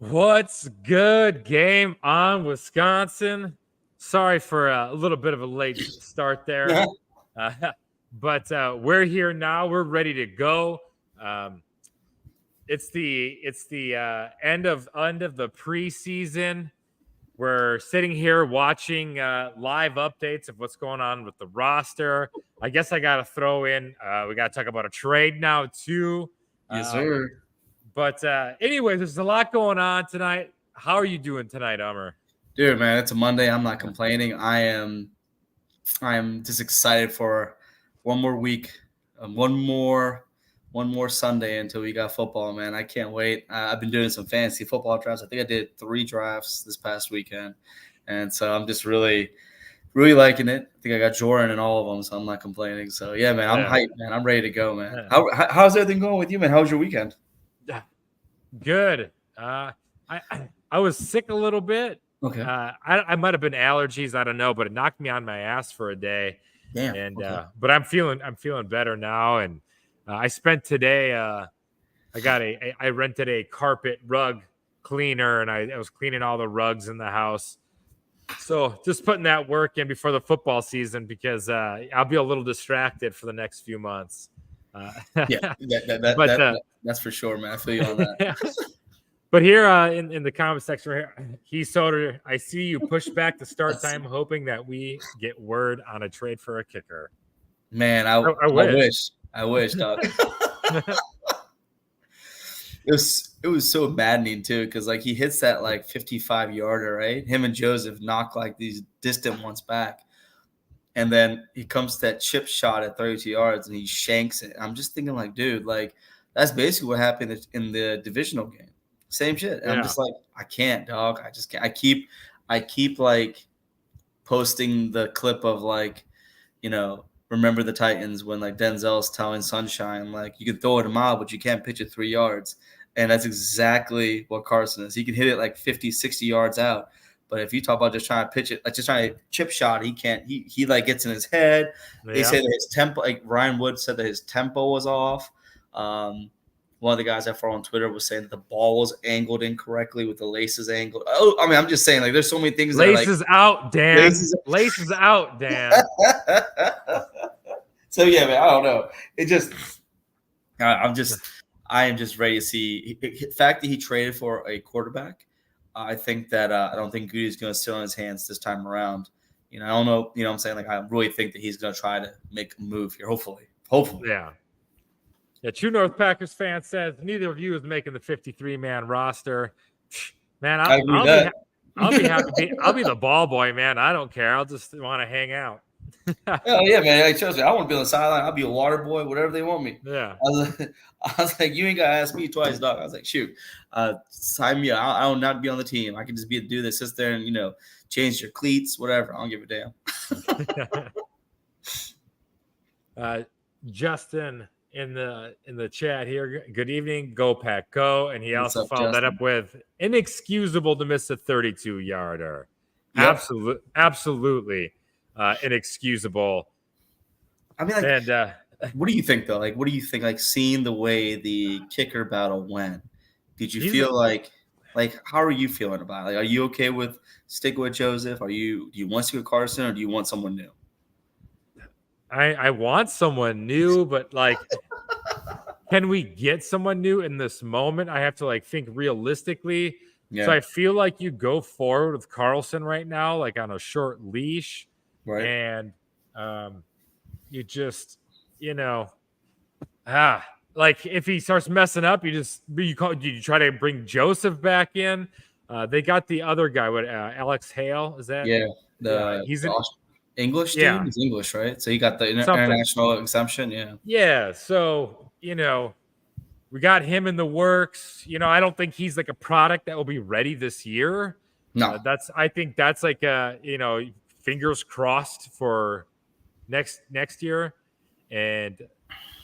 What's good? Game on, Wisconsin. Sorry for a little bit of a late start there, uh, but we're here now. We're ready to go. Um, it's the end of the preseason. We're sitting here watching live updates of what's going on with the roster. I guess I got to throw in. We got to talk about a trade now too. Yes, sir. But anyway, there's a lot going on tonight. How are you doing tonight, Amar? Dude, man, it's a Monday. I'm not complaining. I am just excited for one more week, one more Sunday until we got football, man. I can't wait. I've been doing some fantasy football drafts. I think I did 3 drafts this past weekend, and so I'm just really liking it. I think I got Jordan in all of them, so I'm not complaining. So yeah, man, I'm hyped, man. I'm ready to go, man. How's everything going with you, man? How was your weekend? Good. I was sick a little bit. Okay. I might have been allergies. I don't know, but it knocked me on my ass for a day. Damn. And Okay. but I'm feeling better now. And I spent today. I rented a carpet rug cleaner, and I was cleaning all the rugs in the house. So just putting that work in before the football season because I'll be a little distracted for the next few months. That's for sure, man. I feel you on that. But here in the comment section, right here, Soder, I see you push back the start time, hoping that we get word on a trade for a kicker. Man, I wish, dog. It was so maddening too, because like he hits that like 55-yarder, right? Him and Joseph knock like these distant ones back. And then he comes to that chip shot at 32 yards and he shanks it. I'm just thinking, like, dude, like that's basically what happened in the divisional game. Same shit. And I'm just like, I can't, dog. I just can't. I keep like posting the clip of like, remember the Titans when like Denzel's telling Sunshine, like, you can throw it a mile, but you can't pitch it 3 yards. And that's exactly what Carson is. He can hit it like 50, 60 yards out. But if you talk about just trying to pitch it, like just trying to chip shot, he can't. He like gets in his head. Yeah. They say that his tempo, like Ryan Wood said that his tempo was off. One of the guys I follow on Twitter was saying that the ball was angled incorrectly with the laces angled. Oh, I mean, I'm just saying, like, there's so many things. Laces out, Dan. Laces out, Dan. So yeah, man, I don't know. It just, I am just ready to see. The fact that he traded for a quarterback. I think that I don't think Goody's going to sit on his hands this time around. I don't know. You know what I'm saying? Like, I really think that he's going to try to make a move here, hopefully. Yeah. True North Packers fan says neither of you is making the 53-man roster. Man, I'll be happy. I'll be the ball boy, man. I don't care. I'll just want to hang out. Oh yeah, man. Like, trust me, I want to be on the sideline. I'll be a water boy, whatever they want me. Yeah. I was like, you ain't gotta ask me twice, dog. I was like, shoot, sign me up. I will not be on the team. I can just be a dude that sits there and change your cleats, whatever. I don't give a damn. Justin in the chat here. Good evening, go Pack, go. And he also followed that up with inexcusable to miss a 32-yarder. Yep. Absolutely. Inexcusable. I mean, like, what do you think though? Like, what do you think? Like, seeing the way the kicker battle went, did you feel like how are you feeling about it? Like, are you okay with sticking with Joseph? Do you want to stick with Carson, or do you want someone new? I want someone new, but like, can we get someone new in this moment? I have to like think realistically. Yeah. So I feel like you go forward with Carlson right now, like on a short leash. Right. And you just, like if he starts messing up, you try to bring Joseph back in. They got the other guy, Alex Hale, is that? Yeah, he's English dude. Yeah. He's English, right? So he got the international exemption. Yeah. Yeah. So we got him in the works. I don't think he's like a product that will be ready this year. No, I think that's like fingers crossed for next year. And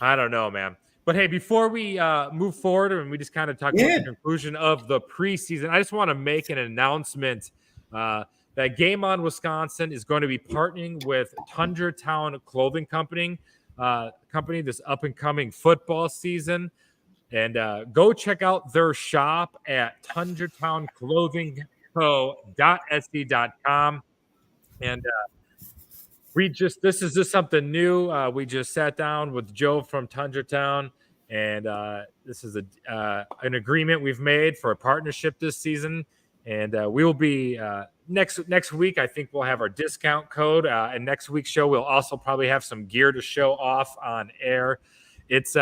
I don't know, man. But hey, before we move forward and we just kind of talk about the conclusion of the preseason, I just want to make an announcement that Game On Wisconsin is going to be partnering with Tundra Town Clothing Company this up and coming football season. And go check out their shop at TundraTownClothingCo.etsy.com. And this is just something new. We just sat down with Joe from Tundra Town, and this is an agreement we've made for a partnership this season. And we will be next week. I think we'll have our discount code. And next week's show, we'll also probably have some gear to show off on air. It's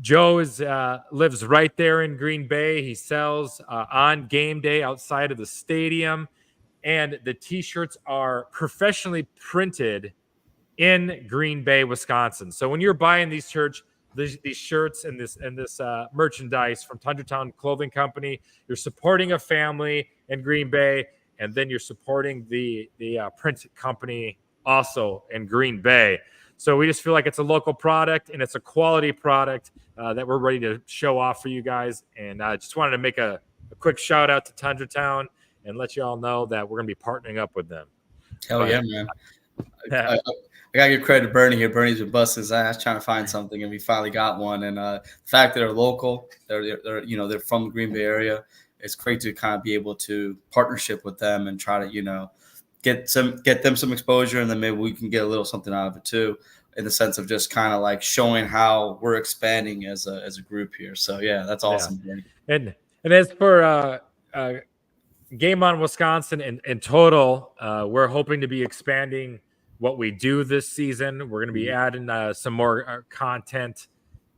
Joe lives right there in Green Bay. He sells on game day outside of the stadium, and the T-shirts are professionally printed in Green Bay, Wisconsin. So when you're buying these shirts and this merchandise from Tundra Town Clothing Company, you're supporting a family in Green Bay, and then you're supporting the print company also in Green Bay. So we just feel like it's a local product and it's a quality product that we're ready to show off for you guys. And I just wanted to make a quick shout out to Tundra Town and let you all know that we're going to be partnering up with them. Hell yeah, man. I got to give credit to Bernie here. Bernie's been busting his ass trying to find something, and we finally got one. And the fact that they're local, they're from the Green Bay area, it's great to kind of be able to partnership with them and try to, get them some exposure, and then maybe we can get a little something out of it too, in the sense of just kind of like showing how we're expanding as a group here. So yeah, that's awesome. Yeah. And as for Game On Wisconsin in total, we're hoping to be expanding what we do this season. We're going to be adding some more content,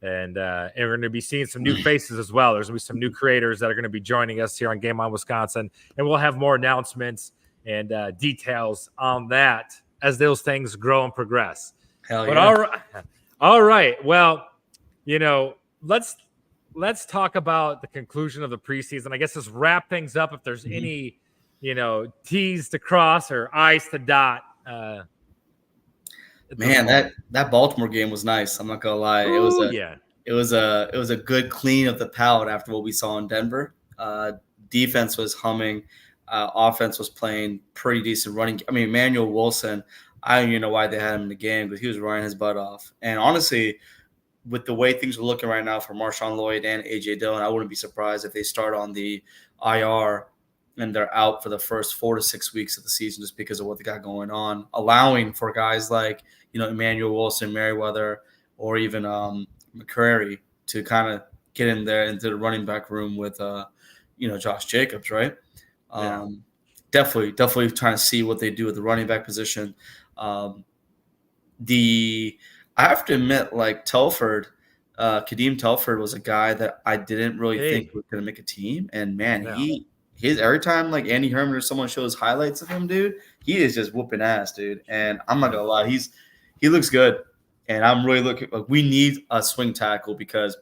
and we're going to be seeing some new faces as well. There's going to be some new creators that are going to be joining us here on Game On Wisconsin, and we'll have more announcements and details on that as those things grow and progress. Hell yeah. But all right. Well, let's talk about the conclusion of the preseason. I guess just wrap things up. If there's any, T's to cross or I's to dot. Man, that Baltimore game was nice. I'm not gonna lie. It was a good clean of the palate after what we saw in Denver. Defense was humming. Offense was playing pretty decent running. I mean, Emmanuel Wilson, I don't even know why they had him in the game, but he was running his butt off. And honestly, with the way things are looking right now for Marshawn Lloyd and A.J. Dillon, I wouldn't be surprised if they start on the IR and they're out for the first 4 to 6 weeks of the season just because of what they got going on, allowing for guys like, Emmanuel Wilson, Merriweather, or even McCrary to kind of get in there into the running back room with, Josh Jacobs, right? Yeah. Definitely trying to see what they do with the running back position. I have to admit, like Telford, Kadeem Telford was a guy that I didn't really think was going to make a team. And man, he's every time like Andy Herman or someone shows highlights of him, dude, he is just whooping ass, dude. And I'm not gonna lie, he looks good. And I'm really looking like we need a swing tackle because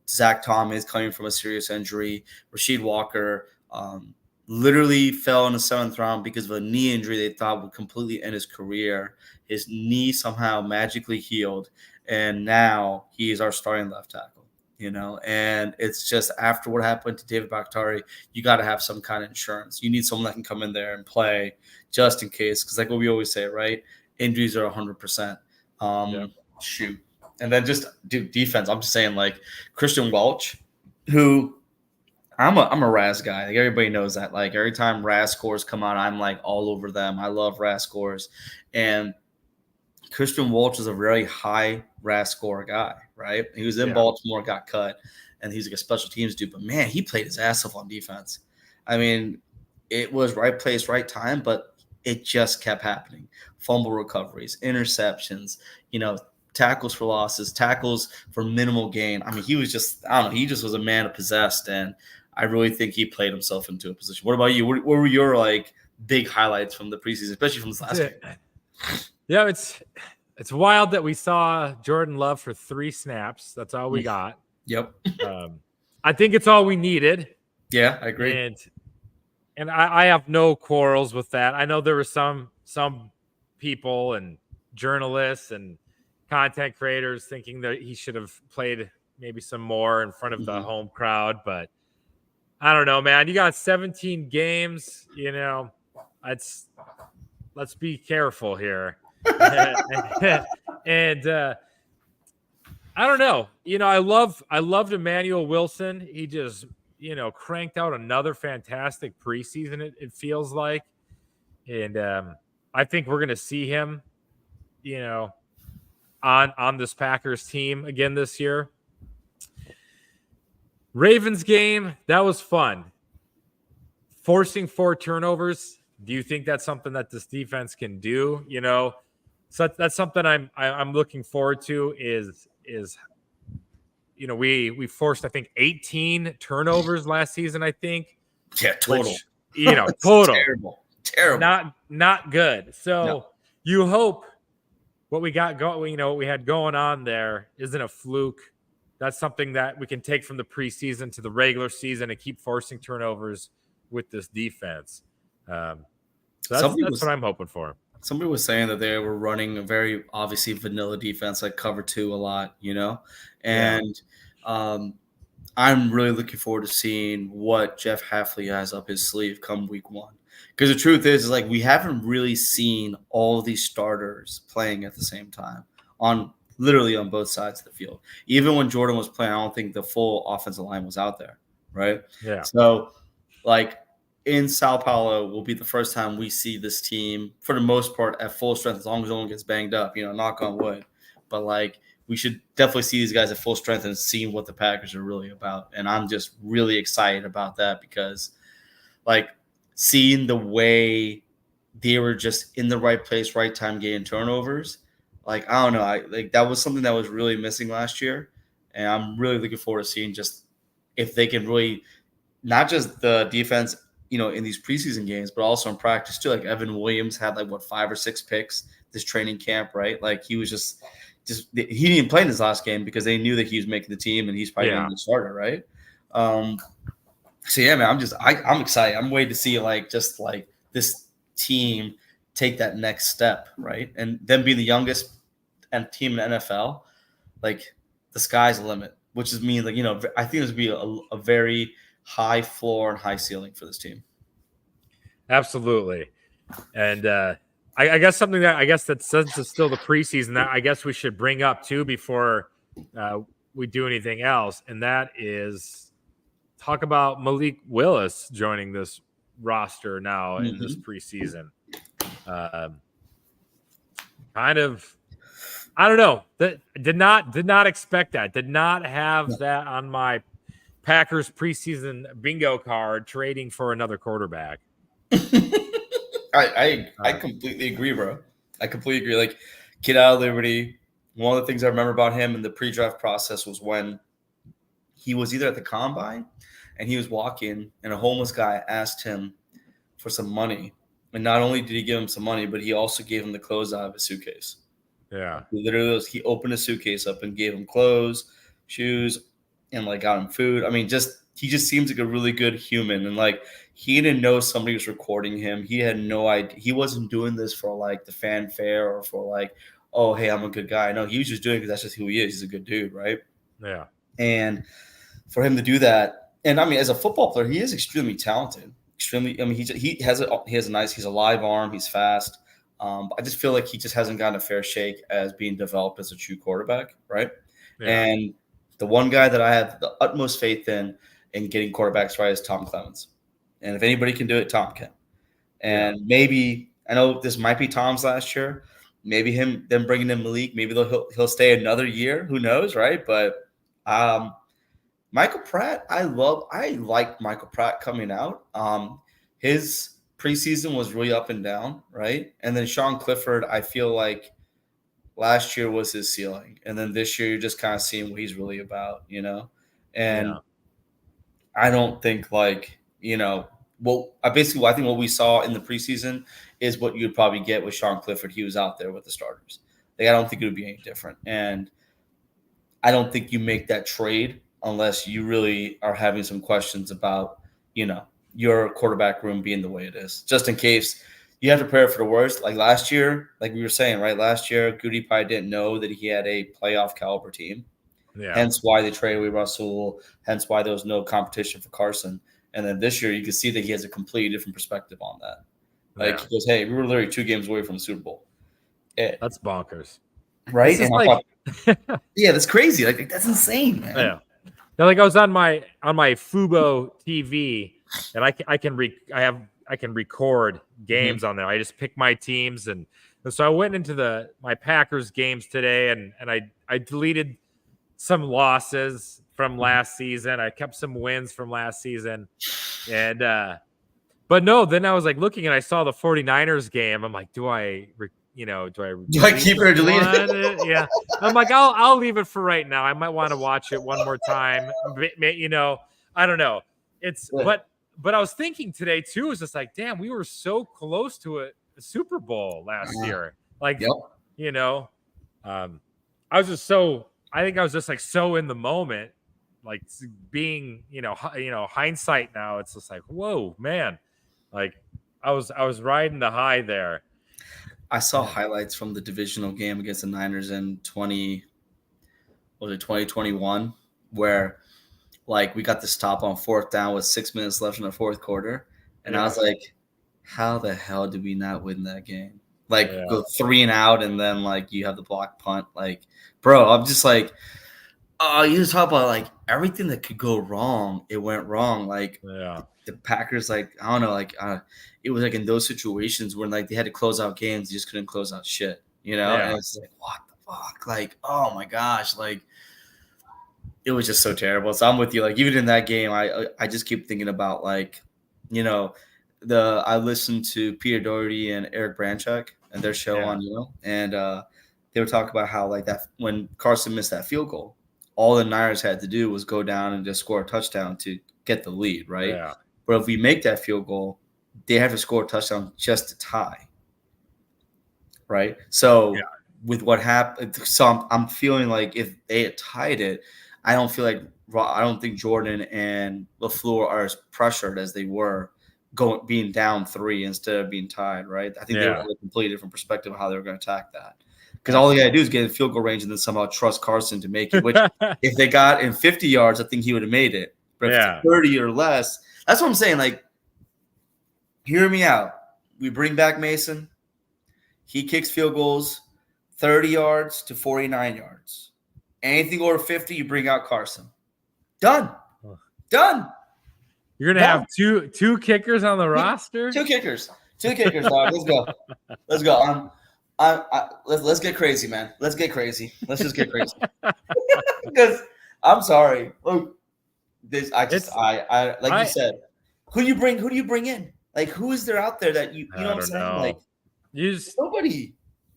Zach Thomas coming from a serious injury. Rasheed Walker literally fell in the 7th round because of a knee injury they thought would completely end his career. His knee somehow magically healed, and now he is our starting left tackle. And it's just after what happened to David Bakhtiari, you got to have some kind of insurance. You need someone that can come in there and play just in case, because like what we always say, right? Injuries are 100%. Shoot. And then just defense. I'm just saying, like Christian Welch, who I'm a Raz guy. Like everybody knows that. Like every time Raz scores come out, I'm like all over them. I love Raz scores, and Christian Welch is a very high Raz score guy, right? He was in Baltimore, got cut, and he's like a special teams dude. But man, he played his ass off on defense. I mean, it was right place, right time, but it just kept happening. Fumble recoveries, interceptions, tackles for losses, tackles for minimal gain. I mean, he was just, I don't know, he just was a man possessed, and I really think he played himself into a position. What about you? What were your like big highlights from the preseason, especially from this last game? Yeah, it's wild that we saw Jordan Love for 3 snaps. That's all we got. Yep. I think it's all we needed. Yeah, I agree. And I have no quarrels with that. I know there were some people and journalists and content creators thinking that he should have played maybe some more in front of the home crowd, but I don't know, man. You got 17 games, let's be careful here. And I don't know. I loved Emmanuel Wilson. He just, cranked out another fantastic preseason, it feels like. And I think we're gonna see him, you know, on this Packers team again this year. Ravens game, that was fun. Forcing 4 turnovers. Do you think that's something that this defense can do? So that's something I'm looking forward to. Is we forced, I think, 18 turnovers last season, I think. Yeah, total. Which, total. Terrible. Not good. So No. you hope what we got going, what we had going on there isn't a fluke. That's something that we can take from the preseason to the regular season and keep forcing turnovers with this defense. So that's what I'm hoping for. Somebody was saying that they were running a very obviously vanilla defense, like cover 2 a lot, and I'm really looking forward to seeing what Jeff Hafley has up his sleeve come week 1. Because the truth is like we haven't really seen all of these starters playing at the same time literally on both sides of the field. Even when Jordan was playing, I don't think the full offensive line was out there, right? Yeah. So, like, in Sao Paulo will be the first time we see this team, for the most part, at full strength, as long as no one gets banged up, knock on wood. But, like, we should definitely see these guys at full strength and see what the Packers are really about. And I'm just really excited about that because, like, seeing the way they were just in the right place, right time, getting turnovers, like, I don't know. That was something that was really missing last year. And I'm really looking forward to seeing just if they can really, not just the defense, in these preseason games, but also in practice too. Like Evan Williams had 5 or 6 picks this training camp, right? Like he was just he didn't even play in his last game because they knew that he was making the team and he's probably going to be the starter, right? So yeah, man, I'm excited. I'm waiting to see this team take that next step, right? And them being the youngest team in the NFL, like the sky's the limit, which is mean I think there's be a very high floor and high ceiling for this team. Absolutely. And I guess something that since it's still the preseason, that I guess we should bring up too before we do anything else, and that is talk about Malik Willis joining this roster now in this preseason. Kind of, I don't know. Did not expect that. Did not have that on my Packers preseason bingo card, trading for another quarterback. I completely agree, bro. I completely agree. Like, kid out of Liberty, one of the things I remember about him in the pre-draft process was when he was either at the combine and he was walking and a homeless guy asked him for some money. And not only did he give him some money, but he also gave him the clothes out of his suitcase. Yeah. He opened his suitcase up and gave him clothes, shoes, and got him food. I mean, he just seems like a really good human. And he didn't know somebody was recording him. He had no idea. He wasn't doing this for the fanfare or for oh, hey, I'm a good guy. No, he was just doing it because that's just who he is. He's a good dude, right? Yeah. And for him to do that, and I mean, as a football player, he is extremely talented. Extremely. I mean, he's a live arm. He's fast. But I just feel like he just hasn't gotten a fair shake as being developed as a true quarterback, right? Yeah. And the one guy that I have the utmost faith in getting quarterbacks right is Tom Clements. And if anybody can do it, Tom can. And maybe, I know this might be Tom's last year. Maybe them bringing in Malik, maybe he'll stay another year. Who knows, right? But Michael Pratt, I like Michael Pratt coming out. His preseason was really up and down, right? And then Sean Clifford, I feel like last year was his ceiling. And then this year, you're just kind of seeing what he's really about, And I don't think I think what we saw in the preseason is what you'd probably get with Sean Clifford. He was out there with the starters. I don't think it would be any different. And I don't think you make that trade unless you really are having some questions about, your quarterback room being the way it is, just in case you have to prepare for the worst. Like last year, like we were saying, right? Last year, Goody Pie didn't know that he had a playoff caliber team. Yeah. Hence why they traded away Russell. Hence why there was no competition for Carson. And then this year, you can see that he has a completely different perspective on that. He goes, hey, we were literally 2 games away from the Super Bowl. That's bonkers. Right? Yeah, that's crazy. Like that's insane, man. Yeah. Now, like I was on my Fubo TV, and I can record Mhm. games on there. I just pick my teams, and so I went into my Packers games today, and I deleted some losses from Mhm. last season. I kept some wins from last season, and but no, then I was like looking and I saw the 49ers game. I'm like, do I Do I delete keep it this or delete it? one? Yeah. I'm like, I'll leave it for right now. I might want to watch it one more time. I don't know. It's Yeah. but I was thinking today too, is just like, damn, we were so close to a Super Bowl last year. Like, Yep. you know, um, I think I was just like so in the moment, like being, hindsight now, it's just like, whoa, man. Like I was riding the high there. I saw Yeah. highlights from the divisional game against the Niners in 2021, where like we got the stop on fourth down with 6 minutes left in the fourth quarter. And I Yeah. was like, how the hell did we not win that game? Like Yeah. go 3-and-out and then like you have the block punt. Like, bro, I'm just like, oh, you just talk about like everything that could go wrong, it went wrong. Like Yeah. the Packers, like, I don't know, like it was like in those situations when like they had to close out games, they just couldn't close out shit, you know? And Yeah. it's like, what the fuck? Like, oh my gosh, like it was just so terrible. So I'm with you. Like even in that game, I just keep thinking about like, you know, I listened to Peter Doherty and Eric Branchak and their show Yeah. on, and they were talking about how like that when Carson missed that field goal, all the Niners had to do was go down and just score a touchdown to get the lead, right? Yeah. But if we make that field goal, they have to score a touchdown just to tie, right? Yeah. So with what happened, so I'm feeling like if they had tied it, I don't think Jordan and LaFleur are as pressured as they were being down 3 instead of being tied, right? I think they would Yeah. have a completely different perspective of how they were going to attack that. Because all they got to do is get in field goal range and then somehow trust Carson to make it. Which, if they got in 50 yards, I think he would have made it. But if Yeah. it's 30 or less, that's what I'm saying. Like, hear me out. We bring back Mason. He kicks field goals 30 yards to 49 yards. Anything over 50, you bring out Carson. Done. Done. You're gonna have two kickers on the roster? Two kickers. Two kickers, dog. Let's go. Let's go. Let's get crazy, man. Let's get crazy. Let's just get crazy. Because I'm sorry. Look, this I like you said. Who do you bring in? Like who is there out there that you know what I'm saying? Know. Like nobody.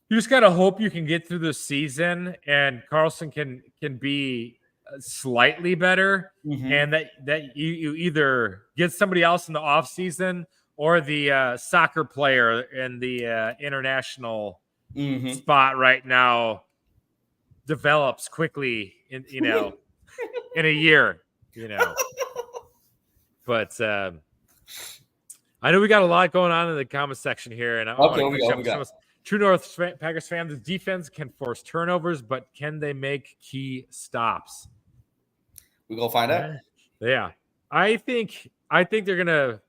You just gotta hope you can get through the season and Carlson can be slightly better, Mm-hmm. and that you either get somebody else in the off season or the soccer player in the international spot right now develops quickly in in a year, but I know we got a lot going on in the comment section here, and I want to catch up. True North Packers fans, the defense can force turnovers, but can they make key stops? We go find out. Yeah, I think they're gonna.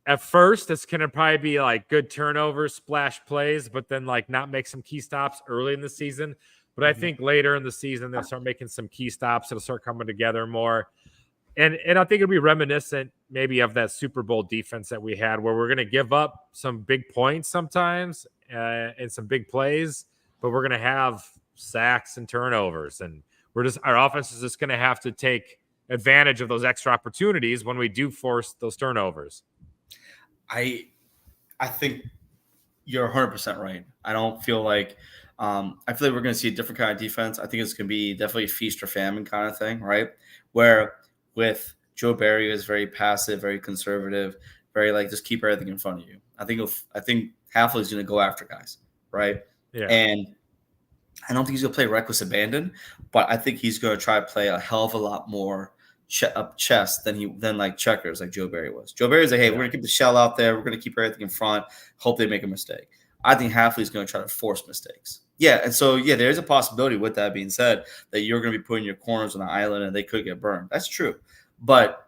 At first, it's gonna probably be like good turnovers, splash plays, but then like not make some key stops early in the season. But I think later in the season they'll start making some key stops. It'll start coming together more. And I think it'll be reminiscent maybe of that Super Bowl defense that we had, where we're going to give up some big points sometimes and some big plays, but we're going to have sacks and turnovers, and our offense is just going to have to take advantage of those extra opportunities when we do force those turnovers. I think you're 100% right. I don't feel like I feel like we're going to see a different kind of defense. I think it's going to be definitely a feast or famine kind of thing, right? Where with Joe Barry is very passive, very conservative, very like just keep everything in front of you. I think Hafley's going to go after guys, right? Yeah. And I don't think he's going to play reckless abandon, but I think he's going to try to play a hell of a lot more up chest than like checkers like Joe Barry was. Joe Barry's like, hey, we're going to keep the shell out there. We're going to keep everything in front. Hope they make a mistake. I think Hafley's going to try to force mistakes. Yeah, and so, there's a possibility with that being said that you're going to be putting your corners on the island and they could get burned. That's true. But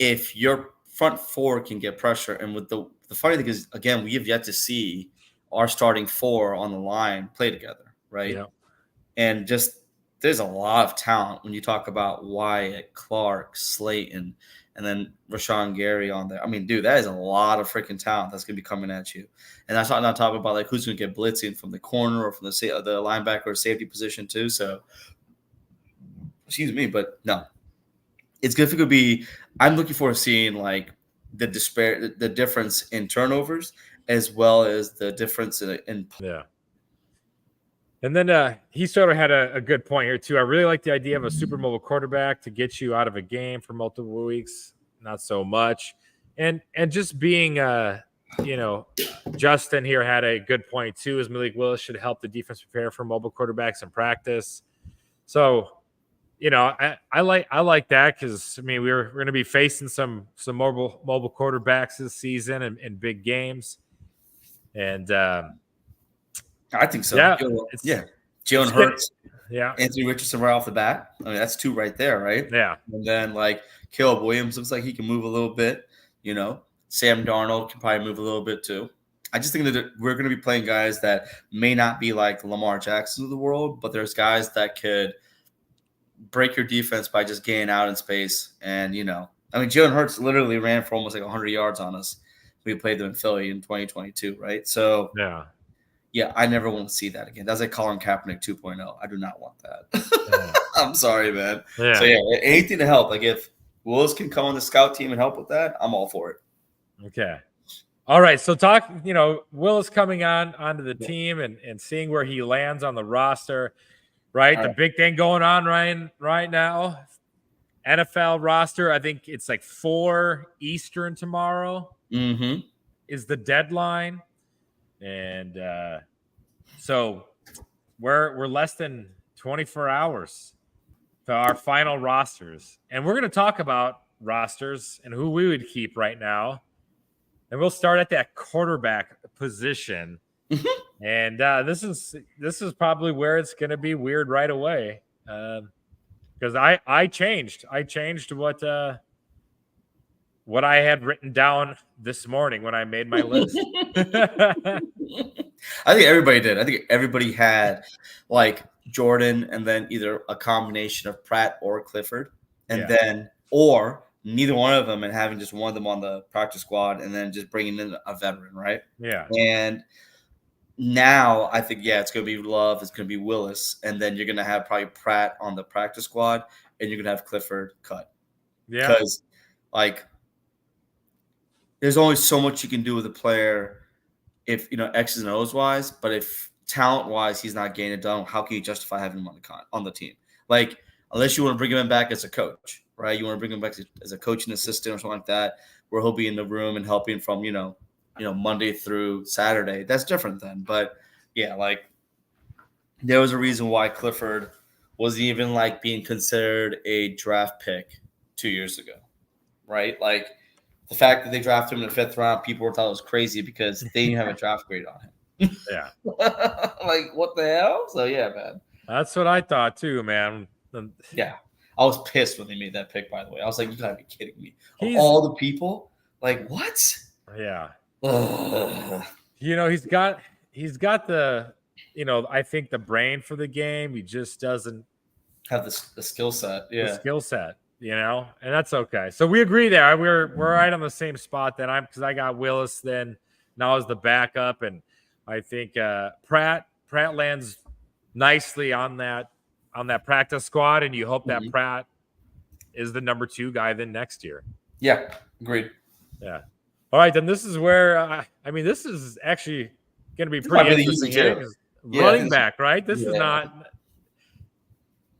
if your front four can get pressure, and with the funny thing is, again, we have yet to see our starting four on the line play together, right? Yeah. And just there's a lot of talent when you talk about Wyatt, Clark, Slayton, and then Rashawn Gary on there. I mean, dude, that is a lot of freaking talent that's gonna be coming at you. And that's not talking about like who's gonna get blitzing from the corner or from the linebacker or safety position too. So, excuse me, but no, it's good if it could be. I'm looking forward to seeing like the difference in turnovers as well as the difference in Yeah. And then he sort of had a good point here too. I really like the idea of a super mobile quarterback to get you out of a game for multiple weeks. Not so much, and just being Justin here had a good point too. Is Malik Willis should help the defense prepare for mobile quarterbacks in practice. So, I like that because I mean we're going to be facing some mobile quarterbacks this season in big games, and I think so. yeah, Jalen Hurts, yeah, Anthony Richardson right off the bat. I mean, that's two right there, right? yeah, And then like Caleb Williams looks like he can move a little bit. Sam Darnold can probably move a little bit too. I just think that we're going to be playing guys that may not be like Lamar Jackson of the world, but there's guys that could break your defense by just getting out in space. And I mean, Jalen Hurts literally ran for almost like 100 yards on us. We played them in Philly in 2022, right? So yeah. yeah, I never want to see that again. That's like Colin Kaepernick 2.0. I do not want that. I'm sorry, man. Yeah. So, yeah, anything to help. Like, if Willis can come on the scout team and help with that, I'm all for it. Okay. All right. So, Willis coming onto the team and seeing where he lands on the roster, right? The big thing going on right now, NFL roster, I think it's like 4 Eastern tomorrow is the deadline. And so we're less than 24 hours to our final rosters. And we're going to talk about rosters and who we would keep right now. And we'll start at that quarterback position. And this is probably where it's going to be weird right away. Because I changed what I had written down this morning when I made my list. I think everybody did. I think everybody had like Jordan and then either a combination of Pratt or Clifford or neither one of them and having just one of them on the practice squad and then just bringing in a veteran, right? Yeah. And now I think, it's going to be Love. It's going to be Willis. And then you're going to have probably Pratt on the practice squad and you're going to have Clifford cut. Yeah. Because there's only so much you can do with a player if, X's and O's wise, but if talent wise he's not getting it done, how can you justify having him on the team? Like, unless you want to bring him back as a coach, right? You want to bring him back as a coaching assistant or something like that, where he'll be in the room and helping from, Monday through Saturday. That's different then. But yeah, like there was a reason why Clifford wasn't even like being considered a draft pick 2 years ago, right? Like, the fact that they drafted him in the 5th round, people thought it was crazy because they didn't have a draft grade on him. Yeah. Like, what the hell? So, yeah, man. That's what I thought too, man. Yeah. I was pissed when they made that pick, by the way. I was like, you gotta be kidding me. Of all the people? Like, what? Yeah. Ugh. He's got the, I think the brain for the game. He just doesn't have the skill set. Yeah. The skill set. And that's okay. So we agree there. We're right on the same spot then. Because I got Willis then now as the backup, and I think Pratt lands nicely on that practice squad, and you hope that Pratt is the number 2 guy then next year. Yeah, agreed. Yeah. All right, then this is where this is actually going to be pretty interesting here. Running back, right? This is not.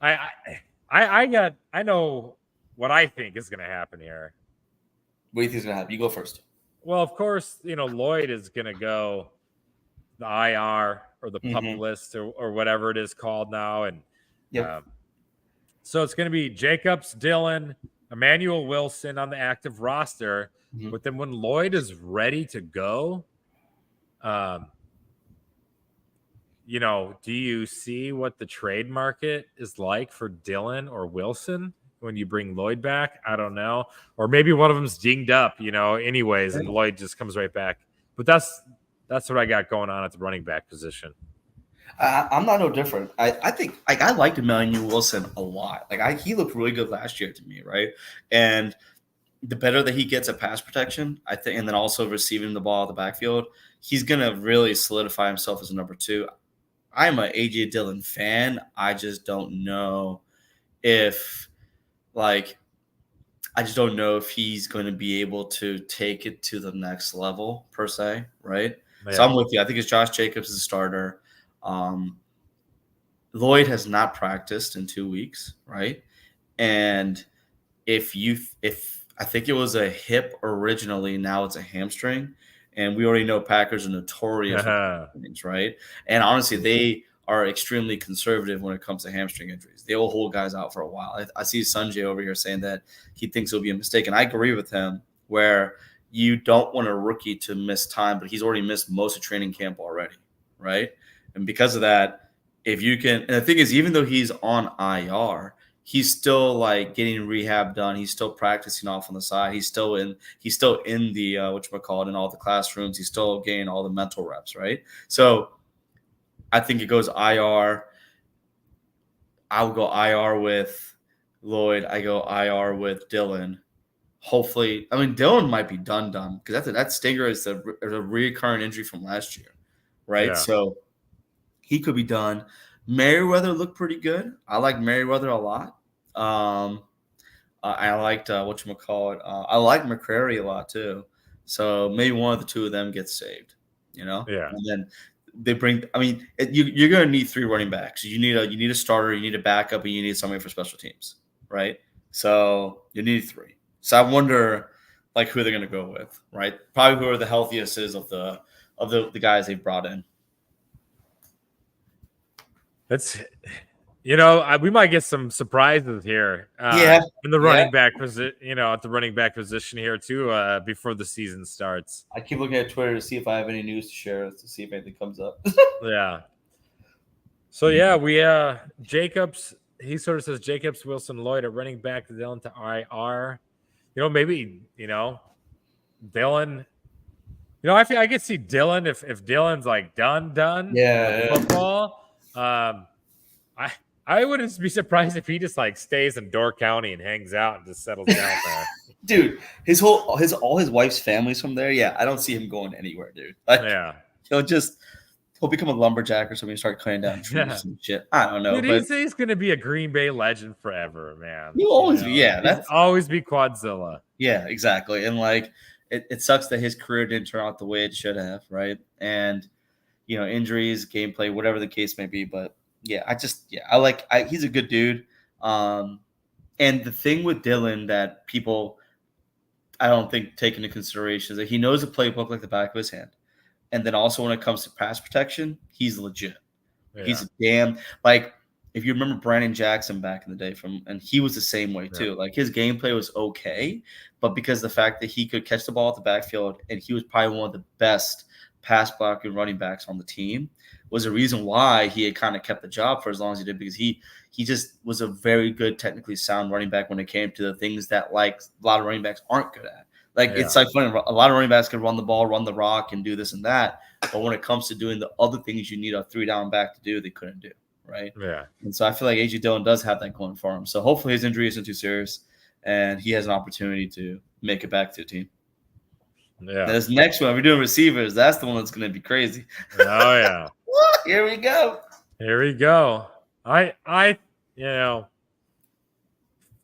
I know what I think is going to happen here. What do you think is going to happen? You go first. Well, of course, Lloyd is going to go the IR or the pup list or whatever it is called now. And so it's going to be Jacobs, Dillon, Emmanuel Wilson on the active roster. But then when Lloyd is ready to go, do you see what the trade market is like for Dillon or Wilson when you bring Lloyd back? I don't know. Or maybe one of them's dinged up, anyways, and Lloyd just comes right back. But that's what I got going on at the running back position. I'm not no different. I think like I liked Emmanuel Wilson a lot. Like he looked really good last year to me, right? And the better that he gets at pass protection, I think, and then also receiving the ball at the backfield, he's gonna really solidify himself as a number two. I'm a AJ Dillon fan. I just don't know if like I just don't know if he's going to be able to take it to the next level per se, right? So I'm Yeah. with you. I think it's Josh Jacobs as a starter. Um, Lloyd has not practiced in 2 weeks, right? And if I think it was a hip originally, now it's a hamstring, and we already know Packers are notorious with hamstrings, right? And honestly, they are extremely conservative when it comes to hamstring injuries. They will hold guys out for a while. I see Sanjay over here saying that he thinks it'll be a mistake, and I agree with him. Where you don't want a rookie to miss time, but he's already missed most of training camp already, right? And because of that, if you can, and the thing is, even though he's on IR, he's still like getting rehab done. He's still practicing off on the side. He's still in the whatchamacallit, in all the classrooms. He's still getting all the mental reps, right? So I think it goes IR. I would go IR with Lloyd. I go IR with Dillon. Hopefully, I mean Dillon might be done because that stinger is a reoccurring injury from last year, right? Yeah. So he could be done. Merriweather looked pretty good. I like Merriweather a lot. I liked whatchamacallit. I like McCrary a lot too. So maybe one of the two of them gets saved, Yeah. and then they bring. I mean, you're going to need three running backs. You need a starter, you need a backup, and you need somebody for special teams, right? So you need three. So I wonder, like, who they're going to go with, right? Probably who are the healthiest is of the guys they've brought in. That's we might get some surprises here. Yeah, in the yeah. running back position, at the running back position here too. Before the season starts. I keep looking at Twitter to see if I have any news to share, to see if anything comes up. Yeah. So yeah, we Jacobs. He sort of says Jacobs, Wilson, Lloyd at running back, Dillon to IR. Maybe Dillon. I could see Dillon if Dillon's like done with Yeah. football. I wouldn't be surprised if he just like stays in Door County and hangs out and just settles down there. Dude, all his wife's family's from there. Yeah, I don't see him going anywhere, dude. Like, Yeah. he'll become a lumberjack or something and start cutting down trees and shit. I don't know, Dude, but he's gonna be a Green Bay legend forever, man. he'll always be. Yeah, He'll always be Quadzilla. yeah, exactly. And like, it sucks that his career didn't turn out the way it should have, right? And injuries, gameplay, whatever the case may be. But yeah, he's a good dude. And the thing with Dillon that people, I don't think, take into consideration is that he knows the playbook like the back of his hand. And then also when it comes to pass protection, he's legit. Yeah. He's a damn, like, if you remember Brandon Jackson back in the day and he was the same way too. Yeah. Like, his gameplay was okay, but because the fact that he could catch the ball at the backfield and he was probably one of the best pass blocking running backs on the team was a reason why he had kind of kept the job for as long as he did, because he just was a very good, technically sound running back when it came to the things that like a lot of running backs aren't good at. Like, it's like funny. A lot of running backs can run the ball, run the rock, and do this and that. But when it comes to doing the other things you need a 3-down back to do, they couldn't do, right? Yeah. And so I feel like A.J. Dillon does have that going for him. So hopefully his injury isn't too serious, and he has an opportunity to make it back to the team. Yeah. This next one, we're doing receivers. That's the one that's going to be crazy. Oh, yeah. Here we go. Here we go.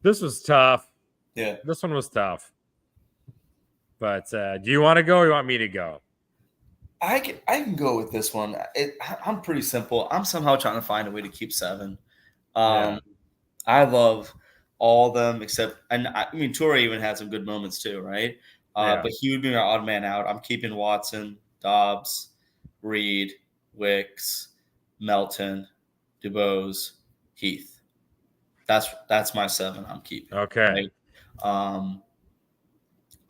This was tough. Yeah. This one was tough. But do you want to go or you want me to go? I can go with this one. I'm pretty simple. I'm somehow trying to find a way to keep 7. I love all of them except, and I mean, Torre even had some good moments too, right? But he would be my odd man out. I'm keeping Watson, Dobbs, Reed, Wicks, Melton, DuBose, Heath. That's my 7 I'm keeping. Okay. Right?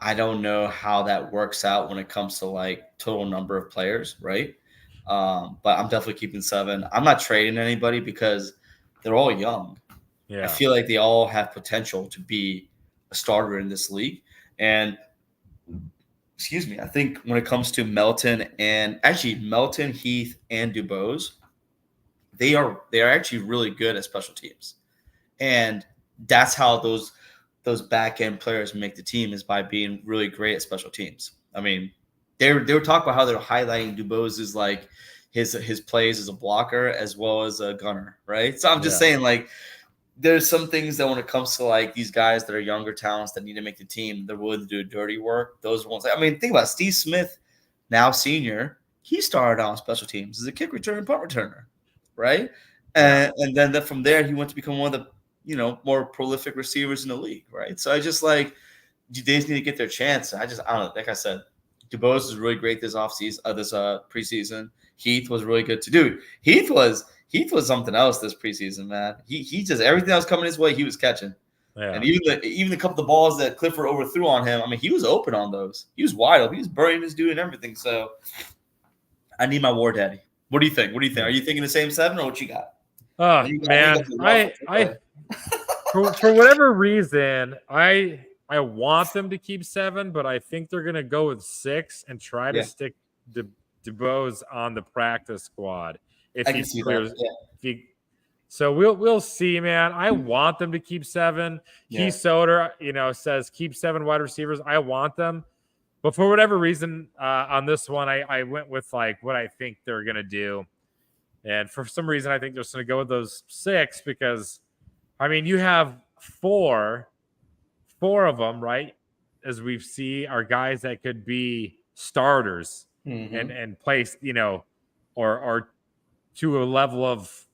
I don't know how that works out when it comes to like total number of players, right? But I'm definitely keeping 7. I'm not trading anybody because they're all young. Yeah. I feel like they all have potential to be a starter in this league. And I think when it comes to Melton, Heath, and DuBose, they are actually really good at special teams, and that's how those back end players make the team, is by being really great at special teams. I mean, they were talking about how they're highlighting Dubose like his plays as a blocker as well as a gunner, right? So I'm just saying, like, there's some things that when it comes to like these guys that are younger talents that need to make the team, they're willing to do dirty work. Those ones. I mean, think about it. Steve Smith, now senior. He started out on special teams as a kick returner, punt returner, right? And then from there, he went to become one of the more prolific receivers in the league, right? So I just like, they just need to get their chance. I don't know. Like I said, Dubose is really great this offseason, this preseason. Heath was really good too. Dude, Heath was something else this preseason, man. He just, everything that was coming his way, he was catching. Yeah. And even a couple of the balls that Clifford overthrew on him, I mean, he was open on those. He was wide open. He was burning his dude and everything. So I need my war daddy. What do you think? Are you thinking the same 7 or what you got? Oh, man. I for whatever reason, I want them to keep 7, but I think they're going to go with 6 and try to stick Dubose on the practice squad. If I can see clears, that. So we'll see, man. I want them to keep 7. Yeah. Keith Soder, says keep 7 wide receivers. I want them, but for whatever reason, on this one, I went with like what I think they're gonna do, and for some reason, I think they're just gonna go with those 6 because, I mean, you have four of them, right? As we see, are guys that could be starters and place, or to a level of,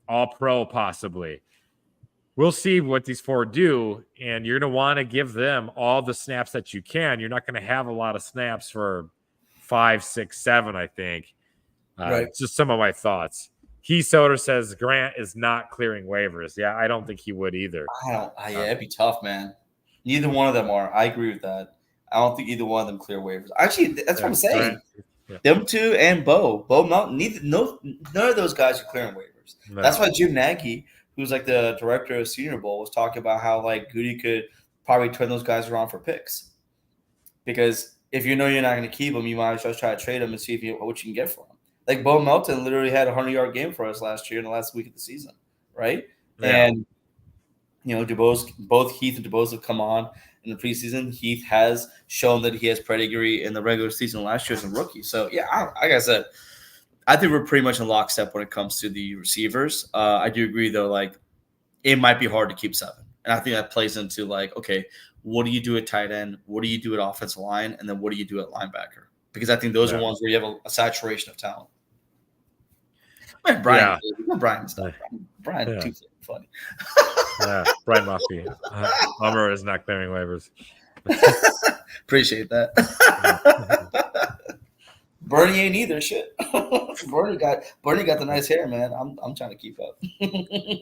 all pro possibly. We'll see what these 4 do, and you're going to want to give them all the snaps that you can. You're not going to have a lot of snaps for 5, 6, 7, I think. Right. Just some of my thoughts. Keith Soder says Grant is not clearing waivers. Yeah, I don't think he would either. It'd be tough, man. Neither one of them are. I agree with that. I don't think either one of them clear waivers. Actually, that's what I'm saying. Them two and Bo Melton, none of those guys are clearing waivers. No. That's why Jim Nagy, who's like the director of Senior Bowl, was talking about how like Goody could probably turn those guys around for picks. Because if you're not going to keep them, you might as well try to trade them and see what you can get for them. Like Bo Melton literally had a 100-yard game for us last year in the last week of the season, right? Yeah. And Dubose, both Heath and Dubose have come on in the preseason. Heath has shown that he has pedigree in the regular season last year as a rookie. So, yeah, like I said, I think we're pretty much in lockstep when it comes to the receivers. I do agree, though, like, it might be hard to keep 7. And I think that plays into, like, okay, what do you do at tight end? What do you do at offensive line? And then what do you do at linebacker? Because I think those are ones where you have a saturation of talent. Man, Brian's not. Brian too funny. Brian Murphy. Amar is not clearing waivers. Appreciate that. Bernie ain't either. Shit. Bernie got the nice hair, man. I'm trying to keep up.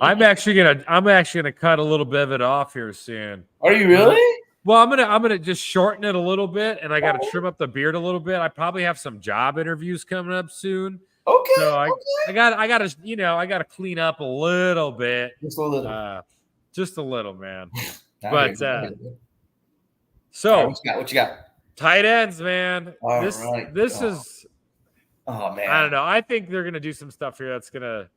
I'm actually gonna cut a little bit of it off here soon. Are you really? Well, I'm gonna just shorten it a little bit, and I got to trim up the beard a little bit. I probably have some job interviews coming up soon. Okay. So I got to clean up a little bit. Just a little. Just a little, man. But so what you got? Tight ends, man. This is. Oh man. I don't know. I think they're gonna do some stuff here that's gonna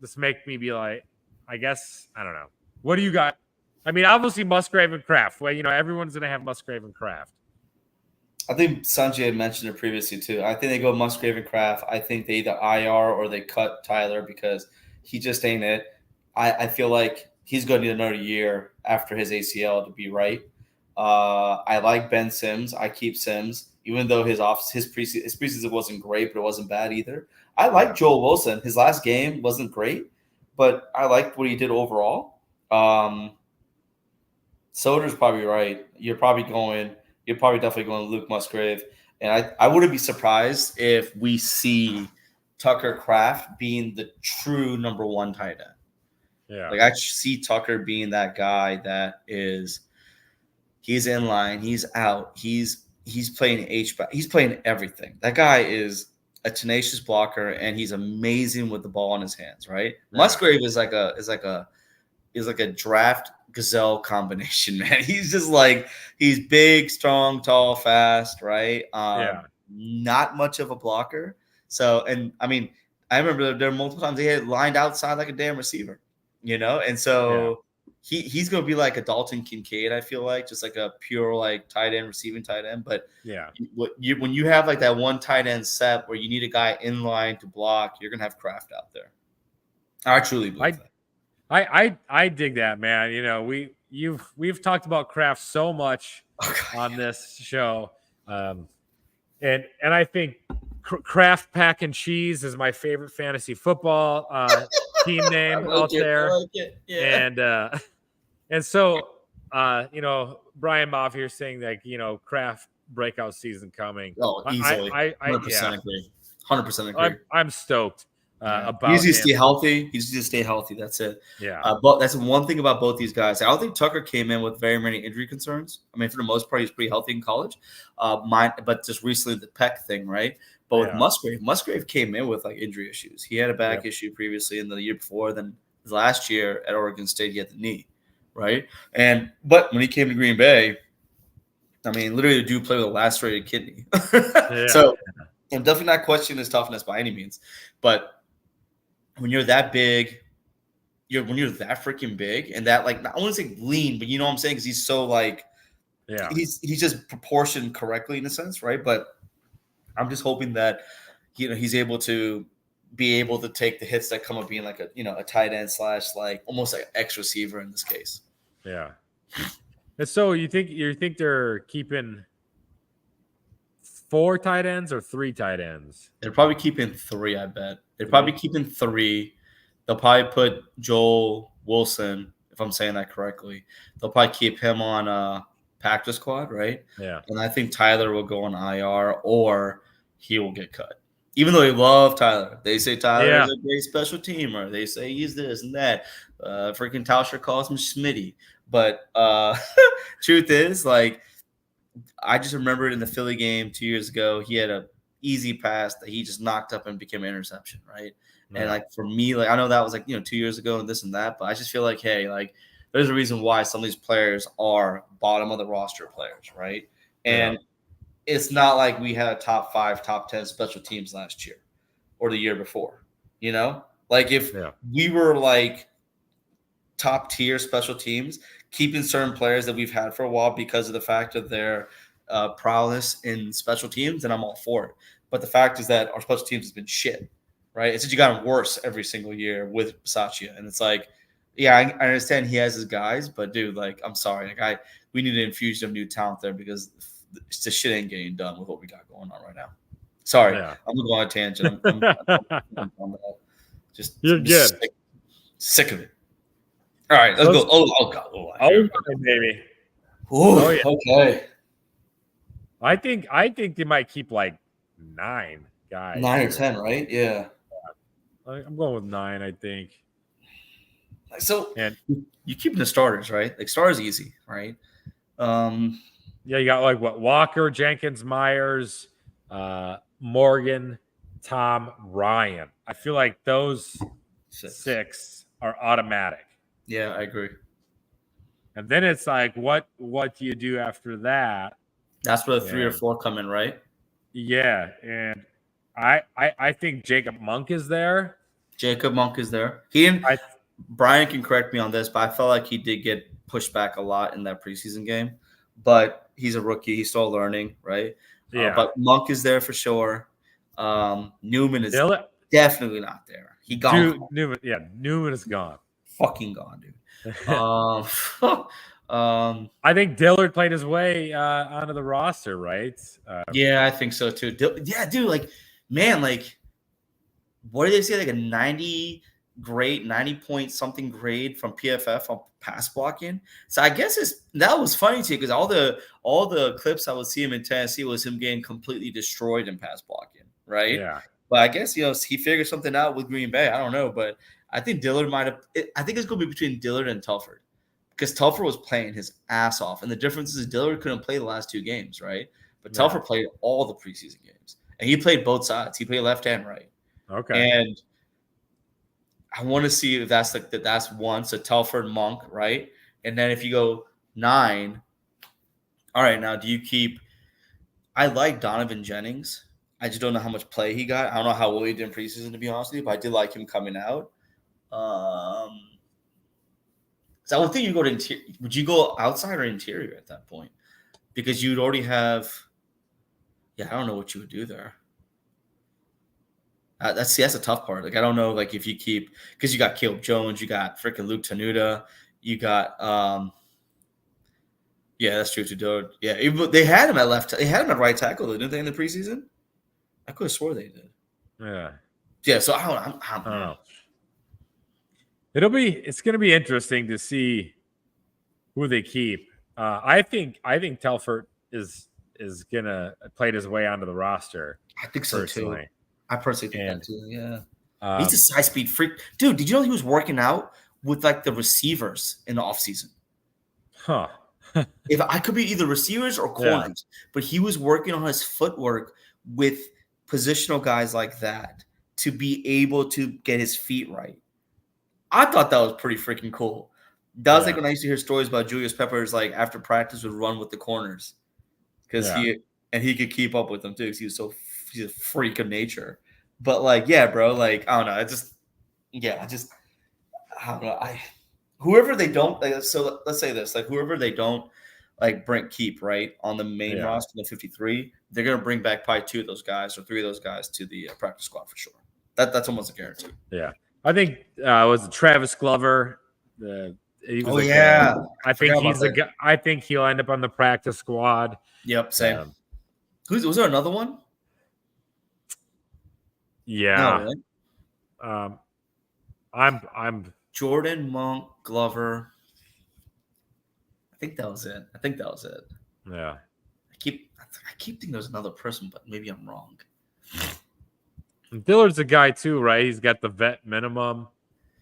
just make me be like, I guess I don't know. What do you got? I mean, obviously Musgrave and Kraft. Well, everyone's gonna have Musgrave and Kraft. I think Sanjay had mentioned it previously too. I think they go Musgrave and Kraft. I think they either IR or they cut Tyler because he just ain't it. I feel like he's going to need another year after his ACL to be right. I like Ben Sims. I keep Sims, even though his preseason wasn't great, but it wasn't bad either. I like Joel Wilson. His last game wasn't great, but I liked what he did overall. Soder's probably right. You're probably definitely going Luke Musgrave. And I wouldn't be surprised if we see Tucker Kraft being the true number 1 tight end. Yeah. Like I see Tucker being that guy that is he's in line, he's out, he's playing H-back, he's playing everything. That guy is a tenacious blocker and he's amazing with the ball in his hands, right? Yeah. Musgrave is like a draft gazelle combination, man. He's just like he's big, strong, tall, fast, right? Not much of a blocker. So, and I mean, I remember there were multiple times they had lined outside like a damn receiver, and so he's going to be like a Dalton Kincaid, I feel like, just like a pure like tight end, receiving tight end. But Yeah. when you have like that one tight end set where you need a guy in line to block, you're going to have Kraft out there. I truly believe that. I dig that, man. We've talked about Kraft so much on this show, and I think Kraft Pack and Cheese is my favorite fantasy football team name out there, Yeah. and so Brian Bob here saying like Kraft breakout season coming. Oh, easily, 100% agree. 100% agree. I'm stoked. About he needs to stay healthy. He needs to stay healthy. That's it. Yeah. But that's one thing about both these guys. I don't think Tucker came in with very many injury concerns. I mean, for the most part, he's pretty healthy in college. But just recently the pec thing, right? But with Musgrave came in with like injury issues. He had a back issue previously in the year before. Then last year at Oregon State, he had the knee, right? But when he came to Green Bay, I mean, literally the dude played with a lacerated kidney. So I'm definitely not questioning his toughness by any means, but when you're that big, when you're that freaking big and that like, I want to say lean, but you know what I'm saying? Because he's so like, he's just proportioned correctly in a sense, right? But I'm just hoping that he's able to take the hits that come up being like a tight end / like almost like X receiver in this case. Yeah. And so you think they're keeping 4 tight ends or 3 tight ends? They're probably keeping 3, I bet. They're probably keeping 3. They'll probably put Joel Wilson, if I'm saying that correctly. They'll probably keep him on practice squad, right? Yeah. And I think Tyler will go on IR or he will get cut. Even though they love Tyler. They say Tyler is a great special teamer. They say he's this and that. Freaking Tauscher calls him Schmitty. But truth is, like, I just remembered in the Philly game 2 years ago, he had a easy pass that he just knocked up and became an interception, right? Yeah. And like for me, like I know that was like 2 years ago and this and that, but I just feel like, hey, like there's a reason why some of these players are bottom of the roster players, right? And it's not like we had a top 5, top 10 special teams last year or the year before, Like if we were like top tier special teams, keeping certain players that we've had for a while because of the fact of their prowess in special teams, and I'm all for it. But the fact is that our special teams has been shit, right? It's just gotten worse every single year with Bisaccia. And it's like, I understand he has his guys, but dude, like, I'm sorry. Like we need to infuse some new talent there because the shit ain't getting done with what we got going on right now. Sorry. I'm going to go on a tangent. I'm just You're good. Sick of it. All right, let's go. Oh God. Baby. Ooh, okay. I think they might keep like 9 guys. 9 or 10, right? Yeah. I'm going with 9, I think. So you keeping the starters, right? Like starters easy, right? You got like Walker, Jenkins, Myers, Morgan, Tom, Ryan. I feel like those 6 are automatic. Yeah, I agree. And then it's like, what do you do after that? That's where the 3 or 4 come in, right? Yeah, and I think Jacob Monk is there. Jacob Monk is there. Brian can correct me on this, but I felt like he did get pushed back a lot in that preseason game. But he's a rookie; he's still learning, right? Yeah. But Monk is there for sure. Newman is definitely not there. He gone. Newman is gone. Fucking gone, dude. I think Dillard played his way onto the roster, right? Yeah, I think so too. Dude, like, man, like, what did they say? Like a 90 point something grade from PFF on pass blocking. So I guess that was funny too because all the clips I would see him in Tennessee was him getting completely destroyed in pass blocking, right? Yeah. But I guess he figured something out with Green Bay. I don't know, but I think Dillard might have. I think it's going to be between Dillard and Telford because Telford was playing his ass off, and the difference is Dillard couldn't play the last 2 games, right? But Telford played all the preseason games, and he played both sides. He played left and right. Okay. And I want to see if that's that's one. So Telford, Monk, right? And then if you go 9, all right. Now, do you keep? I like Donovan Jennings. I just don't know how much play he got. I don't know how well he did in preseason, to be honest with you, but I did like him coming out. So I would think you go to interior. Would you go outside or interior at that point? Because you'd already have. Yeah, I don't know what you would do there. That's a tough part. Like I don't know, like if you keep because you got Caleb Jones, you got freaking Luke Tenuta, you got yeah, that's true too. Yeah, they had him at left. They had him at right tackle, though, didn't they in the preseason? I could have swore they did. Yeah. Yeah, so I don't know. It's going to be interesting to see who they keep. I think Telfort is going to play his way onto the roster. I think so too. I personally think that too. Yeah, he's a size speed freak, dude. Did you know he was working out with like the receivers in the offseason? Huh. If I could be either receivers or corners, but he was working on his footwork with positional guys like that to be able to get his feet right. I thought that was pretty freaking cool. That was like when I used to hear stories about Julius Peppers, like after practice would run with the corners because he could keep up with them too. Because he's a freak of nature. But like, yeah, bro, like I don't know. I don't know. Whoever they don't like, so let's say this, like whoever they don't like keep right on the main roster, the 53, they're gonna bring back probably 2 of those guys or 3 of those guys to the practice squad for sure. That's almost a guarantee. Yeah, I think was it Travis Glover. I think he's the guy. I think he'll end up on the practice squad. Yep, same. Was there another one? Yeah. No, really? I'm Jordan, Monk, Glover. I think that was it. Yeah. I keep thinking there's another person, but maybe I'm wrong. Dillard's a guy too, right? He's got the vet minimum,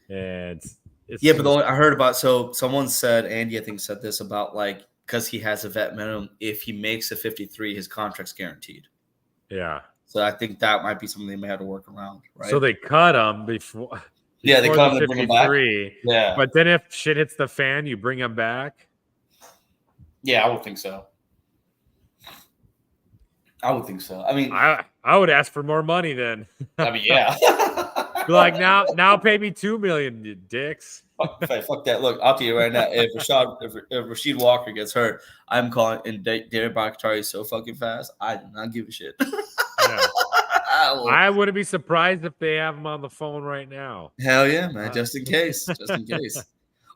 and but I heard about. So someone said, Andy, I think said this about like because he has a vet minimum. If he makes a 53, his contract's guaranteed. Yeah. So I think that might be something they may have to work around, right? So they cut him before. Yeah, they cut him to bring him back. Yeah, but then if shit hits the fan, you bring him back. Yeah, I would think so. I mean, I would ask for more money then. I mean, yeah. Be like now pay me $2 million, you dicks. Fuck that. Look, I'll tell you right now. If Rasheed Walker gets hurt, I'm calling. And Derek Bakhtiari is so fucking fast. I do not give a shit. Yeah. I wouldn't be surprised if they have him on the phone right now. Hell yeah, man! Just in case.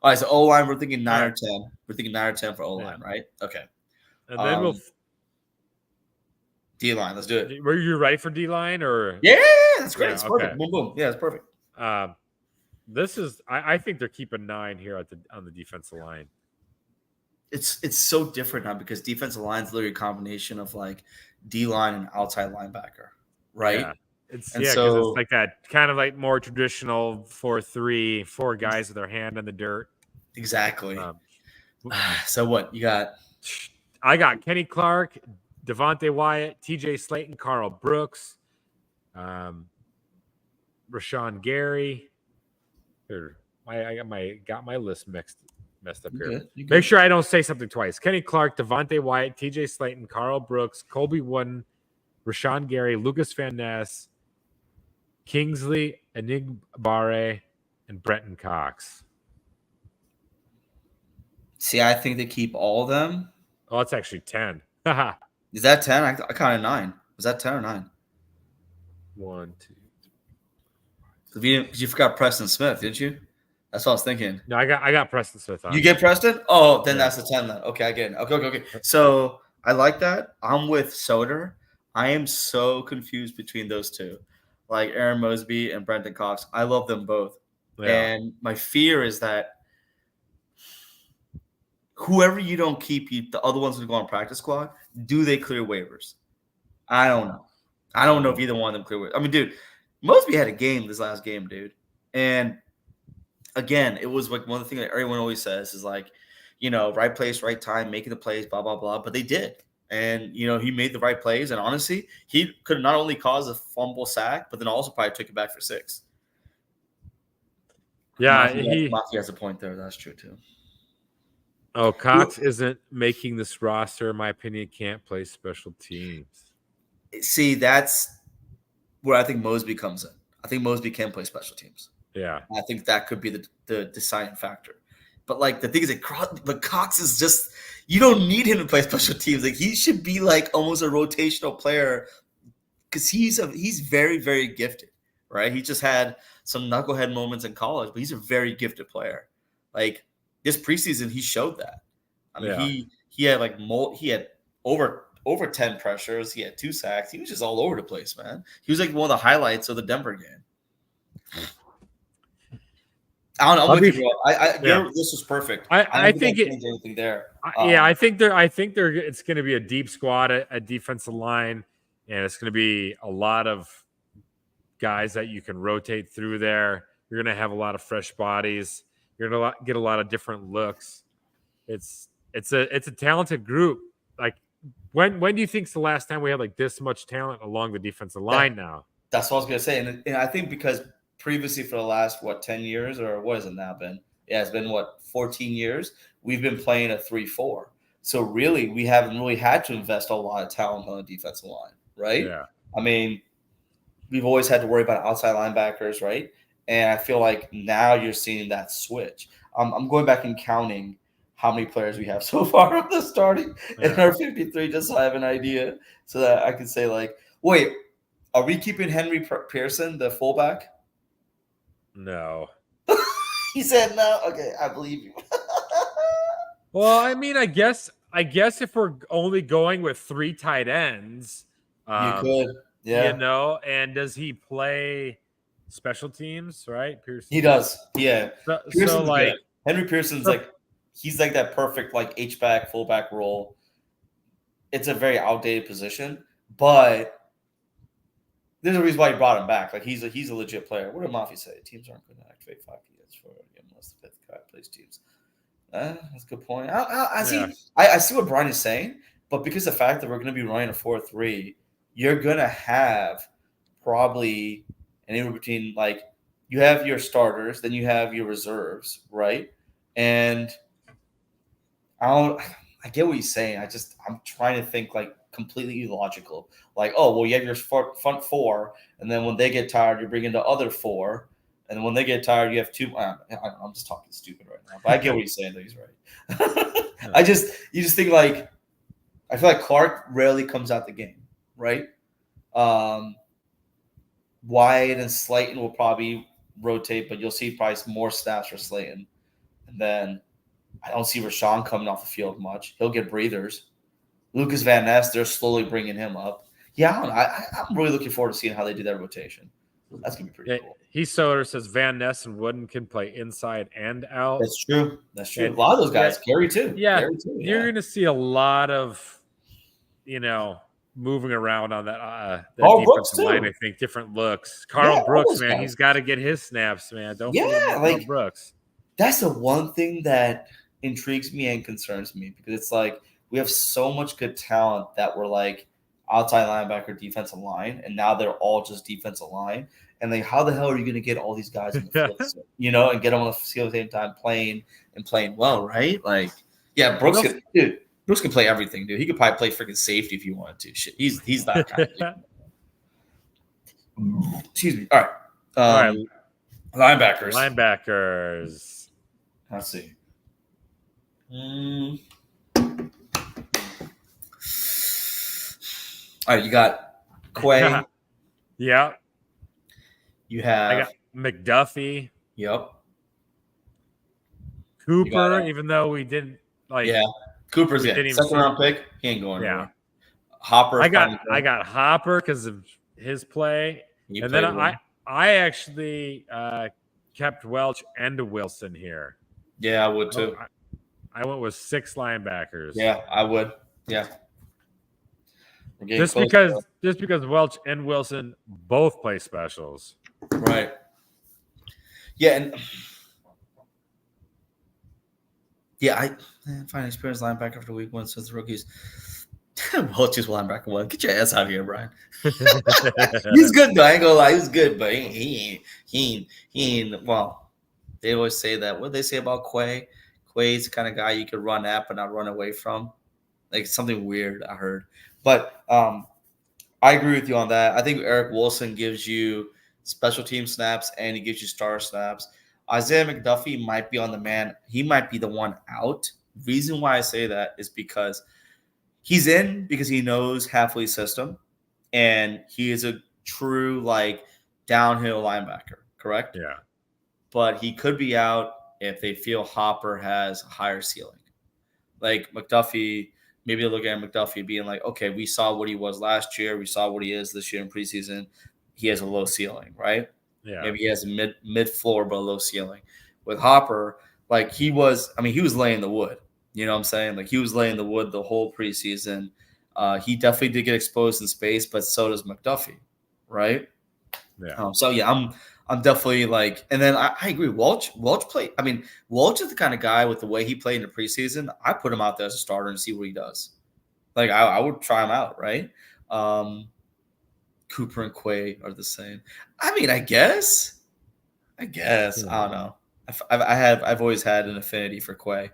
All right, so O line, we're thinking 9 or 10. We're thinking 9 or 10 for O line, right? Okay. And then we'll D line. Let's do it. Were you ready for D line or? Yeah, that's great. It's perfect. Boom, boom. Yeah, it's perfect. This is. I think they're keeping 9 here on the defensive line. It's so different now because defensive line is literally a combination of like D line and outside linebacker, right? Yeah. Because it's like that kind of like more traditional 4-3, 4 guys with their hand in the dirt. Exactly. So what you got? I got Kenny Clark, Devontae Wyatt, TJ Slayton, Carl Brooks, Rashawn Gary. I got my list messed up here. Make sure I don't say something twice. Kenny Clark, Devontae Wyatt, TJ Slayton, Carl Brooks, Colby Wooden, Rashawn Gary, Lucas Van Ness, Kingsley Enigbare, and Brenton Cox. See, I think they keep all of them. Oh, it's actually 10. Is that 10? I counted 9. Was that 10 or 9? 1, 2, 3. You forgot Preston Smith, didn't you? That's what I was thinking. No, I got Preston Smith on. You get Preston? Oh, then that's the 10 then. Okay, I get it. Okay. So I like that. I'm with Soder. I am so confused between those two. Like Aaron Mosby and Brenton Cox. I love them both. Yeah. And my fear is that whoever you don't keep, the other ones who go on practice squad, do they clear waivers? I don't know. I don't know if either one of them clear waivers. I mean, dude, Mosby had a game this last game, dude. And again, it was like one of the things that everyone always says is like, right place, right time, making the plays, blah, blah, blah. But they did. And, he made the right plays. And honestly, he could not only cause a fumble sack, but then also probably took it back for 6. Yeah. Mafia has a point there. That's true, too. Oh, Cox isn't making this roster. In my opinion, can't play special teams. See, that's where I think Mosby comes in. I think Mosby can play special teams. Yeah. I think that could be the deciding factor. But like the thing is, but Cox is just you don't need him to play special teams. Like he should be like almost a rotational player because he's very very gifted, right? He just had some knucklehead moments in college, but he's a very gifted player. Like this preseason, he showed that. I mean, Yeah. he had like he had over 10 pressures. He had 2 sacks. He was just all over the place, man. He was like one of the highlights of the Denver game. I'm with you, bro. This was perfect. I don't think think I change anything there. I think they're it's going to be a deep squad at defensive line, and it's going to be a lot of guys that you can rotate through there. You're going to have a lot of fresh bodies. You're going to get a lot of different looks. It's a talented group. Like when do you think's the last time we had like this much talent along the defensive line now? That's what I was gonna say, and I think because previously for the last 10 years or what has it now been? Yeah, it's been 14 years. We've been playing a 3-4. So really, we haven't really had to invest a lot of talent on the defensive line, right? Yeah. I mean, we've always had to worry about outside linebackers, right? And I feel like now you're seeing that switch. I'm going back and counting how many players we have so far on the starting in our 53, just so I have an idea, so that I can say like, wait, are we keeping Henry Pearson, the fullback? No. He said no. Okay, I believe you. Well, I mean, I guess if we're only going with 3 tight ends, You could, yeah. You know, and does he play special teams? Right, Pearson. He does, yeah. So like good. Henry Pearson's like he's like that perfect like H-back fullback role. It's a very outdated position, but there's a reason why he brought him back. Like he's a legit player. What did Mafia say? Teams aren't going to activate 5 units for unless the 5th guy plays teams. That's a good point. I see what Brian is saying, but because of the fact that we're going to be running a 4-3, you're going to have probably anywhere between like you have your starters, then you have your reserves, right? And I get what he's saying. I'm trying to think like completely illogical. Like, oh, well, you have your front 4, and then when they get tired, you bring in the other 4, and then when they get tired, you have 2. I'm just talking stupid right now, but I get what he's saying. That he's right. You just think like, I feel like Clark rarely comes out the game, right? Wyatt and Slayton will probably rotate, but you'll see probably more snaps for Slayton, and then I don't see Rashawn coming off the field much. He'll get breathers. Lucas Van Ness, they're slowly bringing him up. Yeah, I don't know. I'm really looking forward to seeing how they do that rotation. That's going to be pretty cool. Heath Soder says Van Ness and Wooden can play inside and out. That's true. And a lot of those guys. Gary too. Yeah. Gary too, You're going to see a lot of, moving around on that defensive line. I think different looks. Carl Brooks, man, he's got to get his snaps, man. Don't forget Carl Brooks. That's the one thing that intrigues me and concerns me, because it's like we have so much good talent that we're like outside linebacker, defensive line, and now they're all just defensive line. And like, how the hell are you going to get all these guys in the field, and get them on the field at the same time playing well, right? Like, yeah, Brooks can play everything, dude. He could probably play freaking safety if you wanted to. Shit, he's that kind of dude. Excuse me. All right. Linebackers. Let's see. All right, you got Quay. Yeah. You have I got McDuffie. Yep. Cooper, even though we didn't like. Yeah, Cooper's second round pick. He ain't going anywhere. Yeah. Hopper. I got Hopper because of his play, and then I actually kept Welch and Wilson here. Yeah, I would too. I went with 6 linebackers. Yeah, I would. Yeah. Just because Welch and Wilson both play specials. Right. Yeah, and I find experienced linebacker after week 1 since the rookies. Welch is linebacker 1. Get your ass out here, Brian. He's good though. I ain't gonna lie, he's good, but he ain't. Well, they always say that. What they say about Quay? Quay's the kind of guy you could run at but not run away from. Like something weird I heard. But I agree with you on that. I think Eric Wilson gives you special team snaps and he gives you star snaps. Isaiah McDuffie might be on the man. He might be the one out. Reason why I say that is because he's in because he knows Halfley's system and he is a true like downhill linebacker, correct? Yeah. But he could be out if they feel Hopper has a higher ceiling. Like McDuffie, maybe look at McDuffie being like, okay, we saw what he was last year. We saw what he is this year in preseason. He has a low ceiling, right? Yeah. Maybe he has a mid floor but a low ceiling. With Hopper, like he was laying the wood. You know what I'm saying? Like he was laying the wood the whole preseason. He definitely did get exposed in space, but so does McDuffie, right? Yeah. So yeah, I'm definitely like, and then I agree. Welch played. I mean, Welch is the kind of guy with the way he played in the preseason. I put him out there as a starter and see what he does. Like I would try him out, right? Cooper and Quay are the same. I mean, I guess. I don't know. I've always had an affinity for Quay.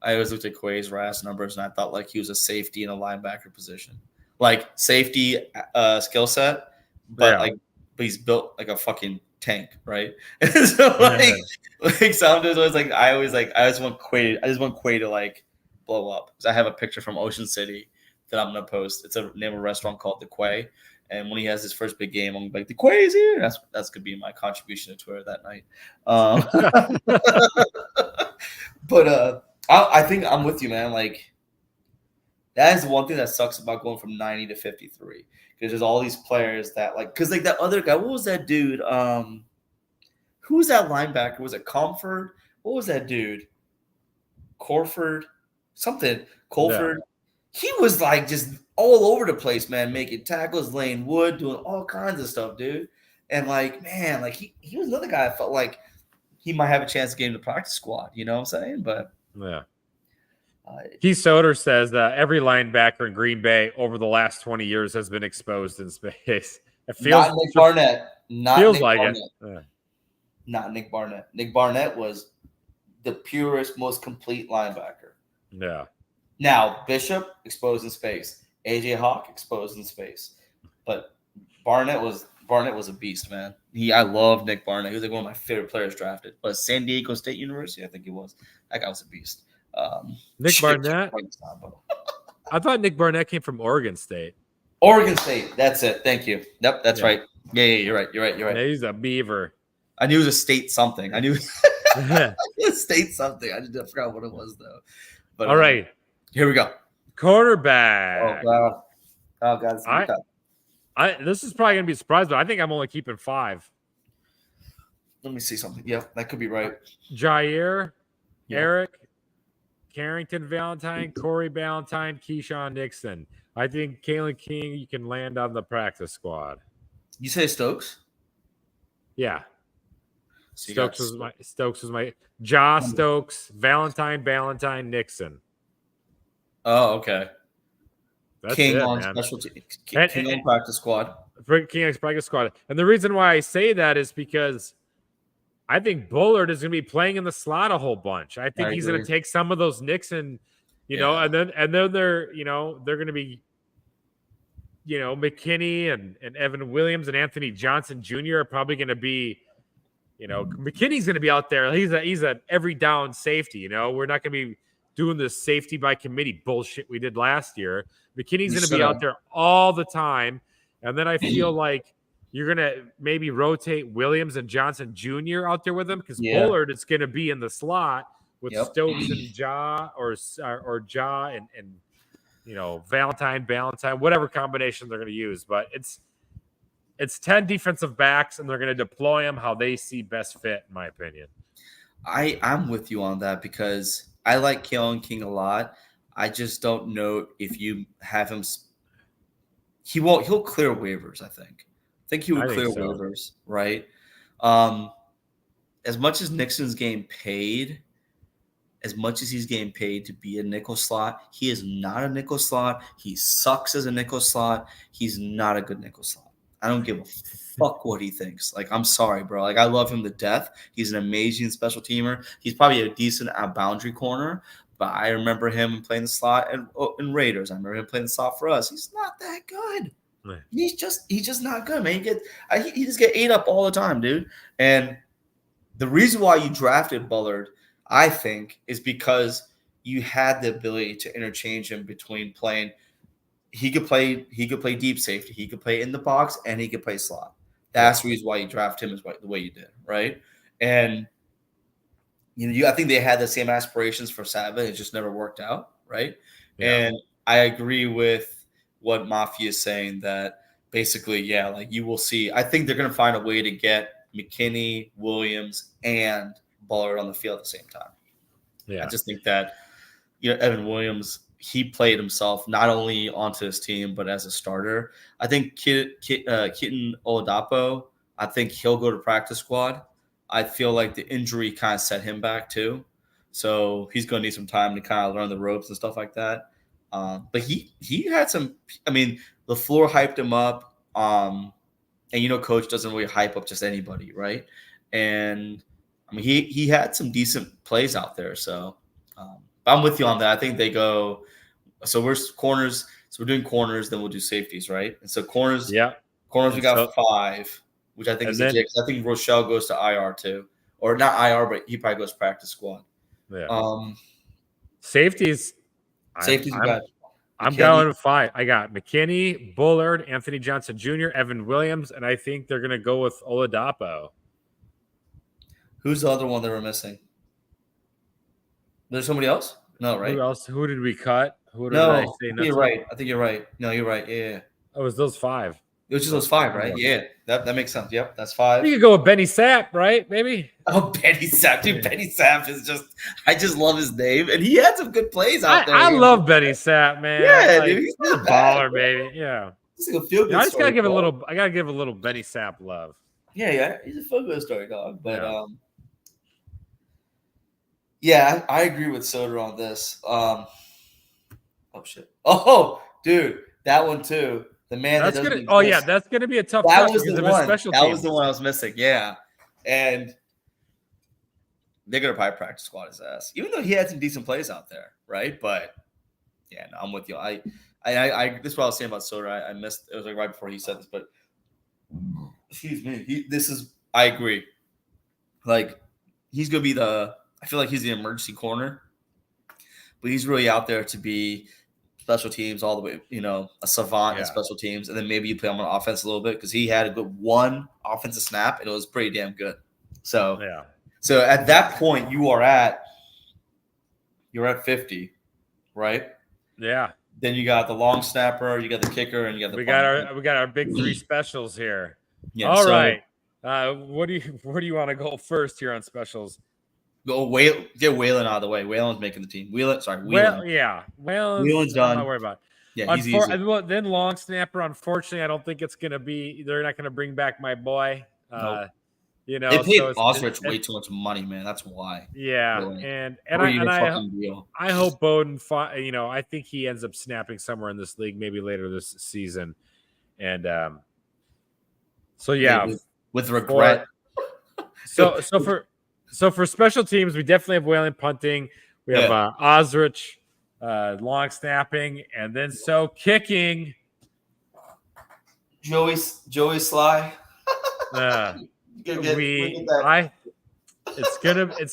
I always looked at Quay's RAS numbers and I thought like he was a safety in a linebacker position, like safety skill set, but he's built like a fucking tank, right? And so like sometimes I was like, I just want Quay to like blow up because I have a picture from Ocean City that I'm gonna post. It's a name of a restaurant called the Quay. And when he has his first big game, I'm like, the Quay is here. That's gonna be my contribution to Twitter that night. But I think I'm with you, man. Like that is one thing that sucks about going from 90 to 53 because there's all these players that like because like that other guy. What was that dude? Who was that linebacker? Was it Comfort? What was that dude? Corford? Something. Colford. Yeah. He was like just all over the place, man, making tackles, laying wood, doing all kinds of stuff, dude. And like, man, like he was another guy I felt like he might have a chance to get in the practice squad. You know what I'm saying? But yeah. Keith Soder says that every linebacker in Green Bay over the last 20 years has been exposed in space. It feels not Nick Barnett. Not feels Nick like Barnett. it. Yeah. Not Nick Barnett. Nick Barnett was the purest, most complete linebacker. Yeah. Now, Bishop exposed in space. AJ Hawk exposed in space. But Barnett was a beast, man. I love Nick Barnett. He was like one of my favorite players drafted. But San Diego State University, I think he was. That guy was a beast. Nick Barnett? I thought Nick Barnett came from Oregon State. Oregon State. That's it. Thank you. Yep, that's right. Yeah, you're right. Yeah, he's a beaver. I knew it was a state something. I knew state something. I just forgot what it was, though. But all right. Here we go. Quarterback. Oh God. This is probably gonna be a surprise, but I think I'm only keeping 5. Let me see something. Yeah, that could be right. Jair, Eric, Carrington Valentine, Corey Ballantyne, Keyshawn Nixon. I think Kalen King you can land on the practice squad. You say Stokes? Yeah. So Stokes was my Stokes, Ballantyne, Nixon. Oh, okay. That's King it, on man. specialty. King on practice squad. King on practice squad. And the reason why I say that is because I think Bullard is going to be playing in the slot a whole bunch. I think he's going to take some of those Nixon, and then they're they're going to be, McKinney and Evan Williams and Anthony Johnson Jr. are probably going to be, McKinney's going to be out there. He's an every down safety. We're not going to be doing this safety by committee bullshit we did last year. McKinney's going to be out there all the time. And then I feel like you're going to maybe rotate Williams and Johnson Jr. out there with him because Bullard is going to be in the slot with Stokes and Ja or Ja and Valentine, whatever combination they're going to use. But it's 10 defensive backs, and they're going to deploy them how they see best fit, in my opinion. I'm with you on that because I like Kalen King a lot. I just don't know if you have him. He'll clear waivers, I think. I think he would clear waivers, right? As much as Nixon's getting paid, as much as he's getting paid to be a nickel slot, he is not a nickel slot. He sucks as a nickel slot. He's not a good nickel slot. I don't give a fuck what he thinks. Like, I'm sorry, bro. Like, I love him to death. He's an amazing special teamer. He's probably a decent boundary corner, but I remember him playing the slot in Raiders. I remember him playing the slot for us. He's not that good. He's just not good, man. He just get ate up all the time, dude. And the reason why you drafted Bullard, I think, is because you had the ability to interchange him between playing. He could play deep safety, he could play in the box, and he could play slot. That's the reason why you draft him is the way you did, right? And I think they had the same aspirations for Sava. It just never worked out, right? Yeah. And I agree with what Mafia is saying that basically, yeah, like you will see. I think they're going to find a way to get McKinney, Williams, and Bullard on the field at the same time. Yeah, I just think that Evan Williams, he played himself not only onto his team but as a starter. I think Kitten Oladapo, I think he'll go to practice squad. I feel like the injury kind of set him back too, so he's going to need some time to kind of learn the ropes and stuff like that. But he had some. I mean, LaFleur hyped him up. And coach doesn't really hype up just anybody, right? And I mean, he had some decent plays out there. So I'm with you on that. I think they go. So we're corners. So we're doing corners, then we'll do safeties, right? And so corners. Yeah. Corners, we got 5, which I think is legit. I think Rochelle goes to IR too, or not IR, but he probably goes practice squad. Yeah. Safeties. Safeties. I'm going with 5. I got McKinney, Bullard, Anthony Johnson Jr., Evan Williams, and I think they're going to go with Oladapo. Who's the other one they were missing? There's somebody else? No, right? Who else? Who did we cut? Who did I say? You're right. I think you're right. No, you're right. Yeah. Oh, it was those 5. It was just those 5, right? Yeah, that makes sense. Yep, that's 5. You could go with Benny Sapp, right? Maybe. Oh, Benny Sapp, dude. Benny Sapp is I just love his name, and he had some good plays out there. I love Benny Sapp, man. Yeah, dude, he's a baller, baby. Yeah. He's a feel good. I just gotta give a little. I gotta give a little Benny Sapp love. Yeah, he's a feel good story, dog. But yeah, I agree with Soder on this. Oh shit. Oh, dude, that one too. The man that's gonna. Oh yeah, that's gonna be a tough. That was the one. That was the one I was missing. Yeah, and they're gonna probably practice squad his ass, even though he had some decent plays out there, right? But yeah, no, I'm with you. I this is what I was saying about Soder. I missed. It was like right before he said this, but excuse me. I agree. Like he's gonna be I feel like he's the emergency corner, but he's really out there to be special teams all the way, a savant in special teams, and then maybe you play him on offense a little bit because he had a good one offensive snap and it was pretty damn good. So yeah. So at that point you're at 50, right? Yeah. Then you got the long snapper, you got the kicker, and you got the we got our big 3 specials here. Yeah. All right. What do you want to go first here on specials? Get Waylon out of the way. Waylon's making the team. Waylon's done. I'm not worried about it. Yeah, he's easy. Then long snapper. Unfortunately, I don't think it's gonna be. They're not gonna bring back my boy. Nope. They paid Osrich way too much money, man. That's why. Yeah, really. and I hope Bowden. I think he ends up snapping somewhere in this league, maybe later this season, and so yeah, with regret. So for special teams, we definitely have Whalen punting. We have Osrich long snapping, and then kicking. Joey Sly. It's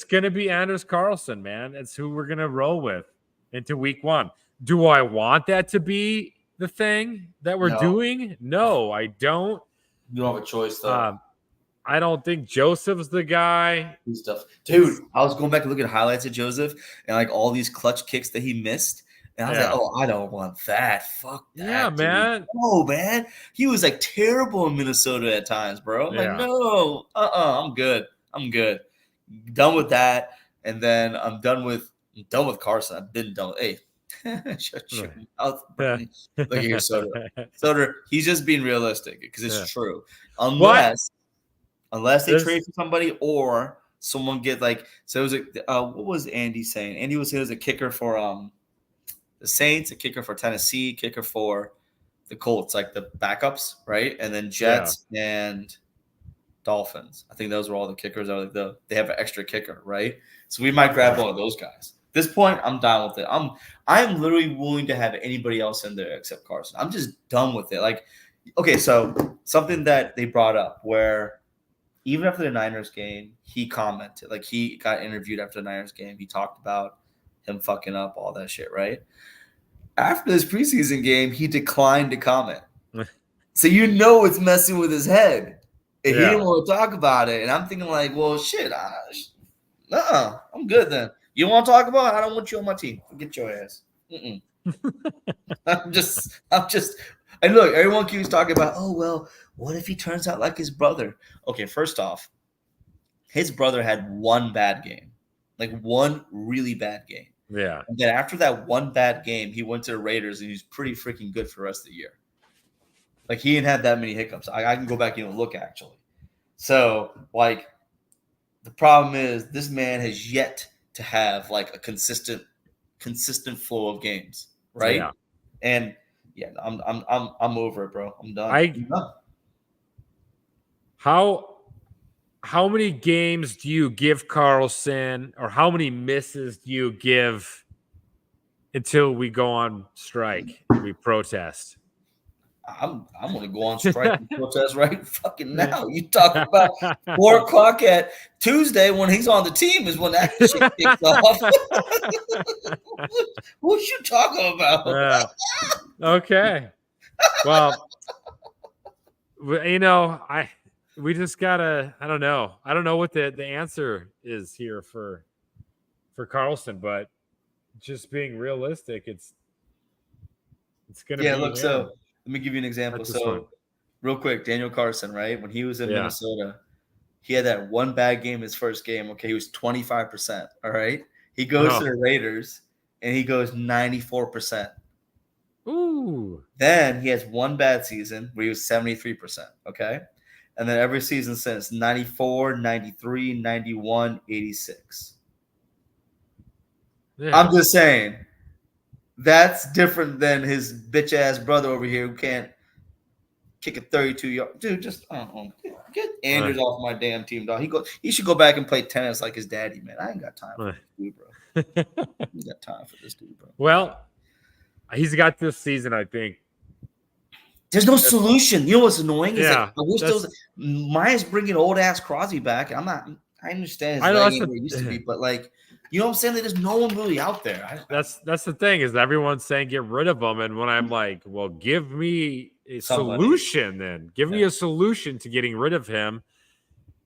gonna be Anders Carlson, man. It's who we're gonna roll with into week 1. Do I want that to be the thing that we're doing? No, I don't. You don't have a choice though. I don't think Joseph's the guy. Dude, I was going back and looking at highlights of Joseph and like all these clutch kicks that he missed. And I was like, oh, I don't want that. Fuck that. Yeah, dude. Man. No, man. He was like terrible in Minnesota at times, bro. I'm like, no. I'm good. Done with that. And then I'm done with Carson. I've been done with shut your mouth. Look at your Soder. Soder, he's just being realistic because it's true. Unless they trade for somebody or someone get so it was what was Andy saying? Andy was saying it was a kicker for the Saints, a kicker for Tennessee, kicker for the Colts, like the backups, right? And then Jets and Dolphins. I think those were all the kickers. They have an extra kicker, right? So we might grab one of those guys. At this point, I'm done with it. I'm literally willing to have anybody else in there except Carson. I'm just done with it. Like, Okay, so something that they brought up where even after the Niners game, he commented, like he got interviewed after the Niners game. He talked about him fucking up, all that shit, right? After this preseason game, he declined to comment. So you know it's messing with his head. And he didn't Yeah. want to talk about it. And I'm thinking like, well, shit, I'm good then. You want to talk about it? I don't want you on my team. Get your ass. I'm just, and look, everyone keeps talking about, oh, well, what if he turns out like his brother? Okay, first off, his brother had one bad game, like one really bad game. Yeah. And then after that one bad game, he went to the Raiders and he was pretty freaking good for the rest of the year. Like he didn't have that many hiccups. I can go back and look actually. So like the problem is this man has yet to have like a consistent flow of games, right? Yeah. And yeah, I'm over it, bro. I'm done. I'm done. How many games do you give Carlson, or how many misses do you give until we go on strike and we protest? I'm gonna go on strike and protest right fucking now. You talk about 4:00 at Tuesday when he's on the team is when that shit kicks off. What you talking about? Okay. Well, you know, we just gotta. I don't know what the answer is here for Carlson, but just being realistic, it's gonna be Look. him. So let me give you an example. So real quick, Daniel Carlson, right? When he was in Minnesota, he had that one bad game his first game. Okay, he was 25%. All right. He goes to the Raiders and he goes 94%. Ooh. Then he has one bad season where he was 73%. Okay. And then every season since 94, 93, 91, 86. Yeah. I'm just saying that's different than his bitch ass brother over here who can't kick a 32-yard. Dude, just get Andrews off my damn team, dog. He should go back and play tennis like his daddy, man. I ain't got time for this dude, bro. I ain't got time for this dude, bro. Well, he's got this season, I think. There's no solution. You know what's annoying? Yeah, is like, I wish there was. Maya's bringing old ass Crosby back. I understand his leg ain't where it used to be, but like, you know what I'm saying? Like, there's no one really out there. That's the thing is everyone's saying get rid of him, and when I'm like, well, give me a solution, then give me a solution to getting rid of him,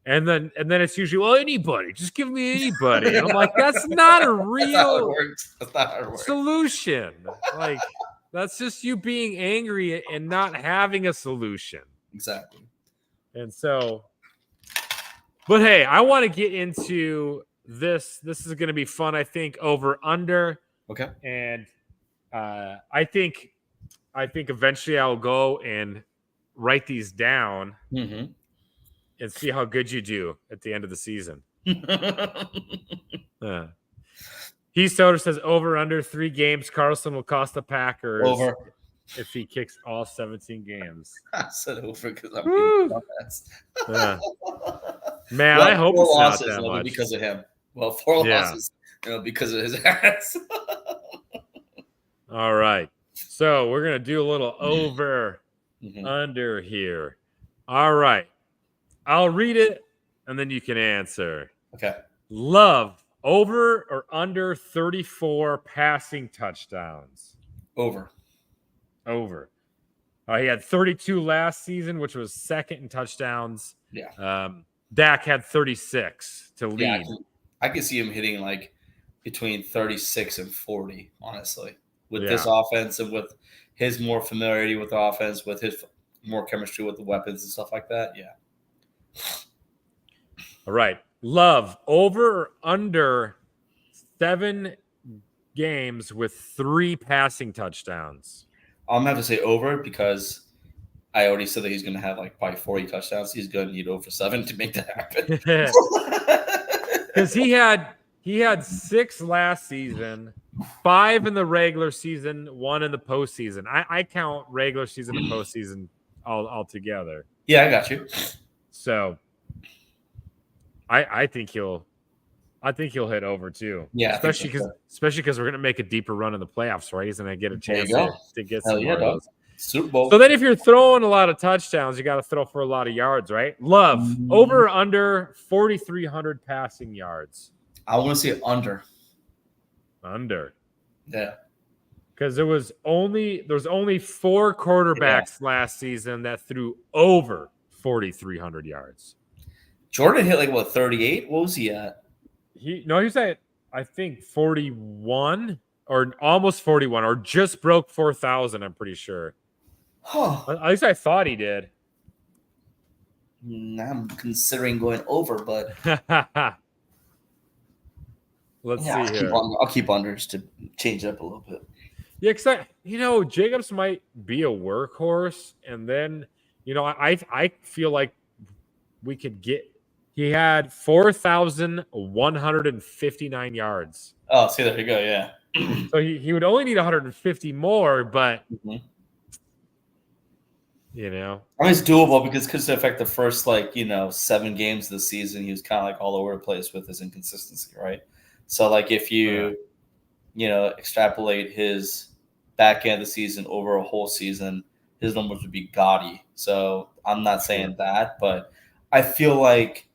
and then it's usually, well, anybody, just give me anybody, and I'm like, that's not a real solution. Like. That's just you being angry and not having a solution. Exactly. And so, but hey, I want to get into this. This is going to be fun, I think, over under. Okay. And I think eventually I'll go and write these down and see how good you do at the end of the season. Heath Soder says over under 3 games. Carlson will cost the Packers over if he kicks all 17 games. I said over because I'm being Man, well, I hope it's not that much because of him. Well, 4 losses, because of his ass. All right, so we're gonna do a little over under here. All right, I'll read it and then you can answer. Okay. Love. Over or under 34 passing touchdowns? Over. He had 32 last season, which was second in touchdowns. Yeah. Dak had 36 to lead. Yeah, I could see him hitting like between 36 and 40, honestly, with this offense and with his more familiarity with the offense, with his more chemistry with the weapons and stuff like that. Yeah. All right. Love, over or under 7 games with 3 passing touchdowns? I'm going to have to say over because I already said that he's going to have like probably 40 touchdowns. He's going to need over 7 to make that happen. Because he had 6 last season, 5 in the regular season, 1 in the postseason. I count regular season and postseason all together. Yeah, I got you. So I think he'll hit over too. Yeah, especially because we're gonna make a deeper run in the playoffs, right? He's gonna get a chance to get some more of those. Super Bowl. So then if you're throwing a lot of touchdowns, you got to throw for a lot of yards, right? Love, over or under 4,300 passing yards? I want to say under. Under. Yeah. Because there's only 4 quarterbacks last season that threw over 4,300 yards. Jordan hit like what, 38? What was he at? He was at, I think, 41 or almost 41, or just broke 4,000. I'm pretty sure. Huh. At least I thought he did. I'm considering going over, but Let's see here. I'll keep unders to change it up a little bit. Yeah, because Jacobs might be a workhorse, and then I feel like we could get. He had 4,159 yards. Oh, see, there you go. Yeah. So he would only need 150 more, but I mean, it's doable because it could affect the first 7 games of the season. He was kind of like all over the place with his inconsistency, right? So like if you extrapolate his back end of the season over a whole season, his numbers would be gaudy. So I'm not saying that, but I feel like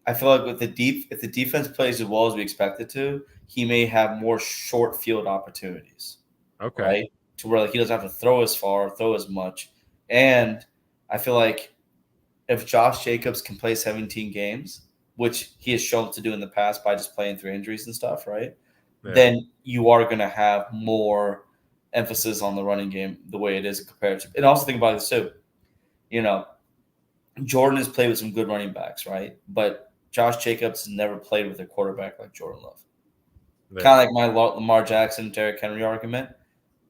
with if the defense plays as well as we expect it to, he may have more short field opportunities. Okay. Right? To where he doesn't have to throw as far, throw as much. And I feel like if Josh Jacobs can play 17 games, which he has shown to do in the past by just playing through injuries and stuff, right? Yeah. Then you are going to have more emphasis on the running game the way it is compared to. And also think about this too. Jordan has played with some good running backs, right? But Josh Jacobs has never played with a quarterback like Jordan Love. Yeah. Kind of like my Lamar Jackson, Derrick Henry argument.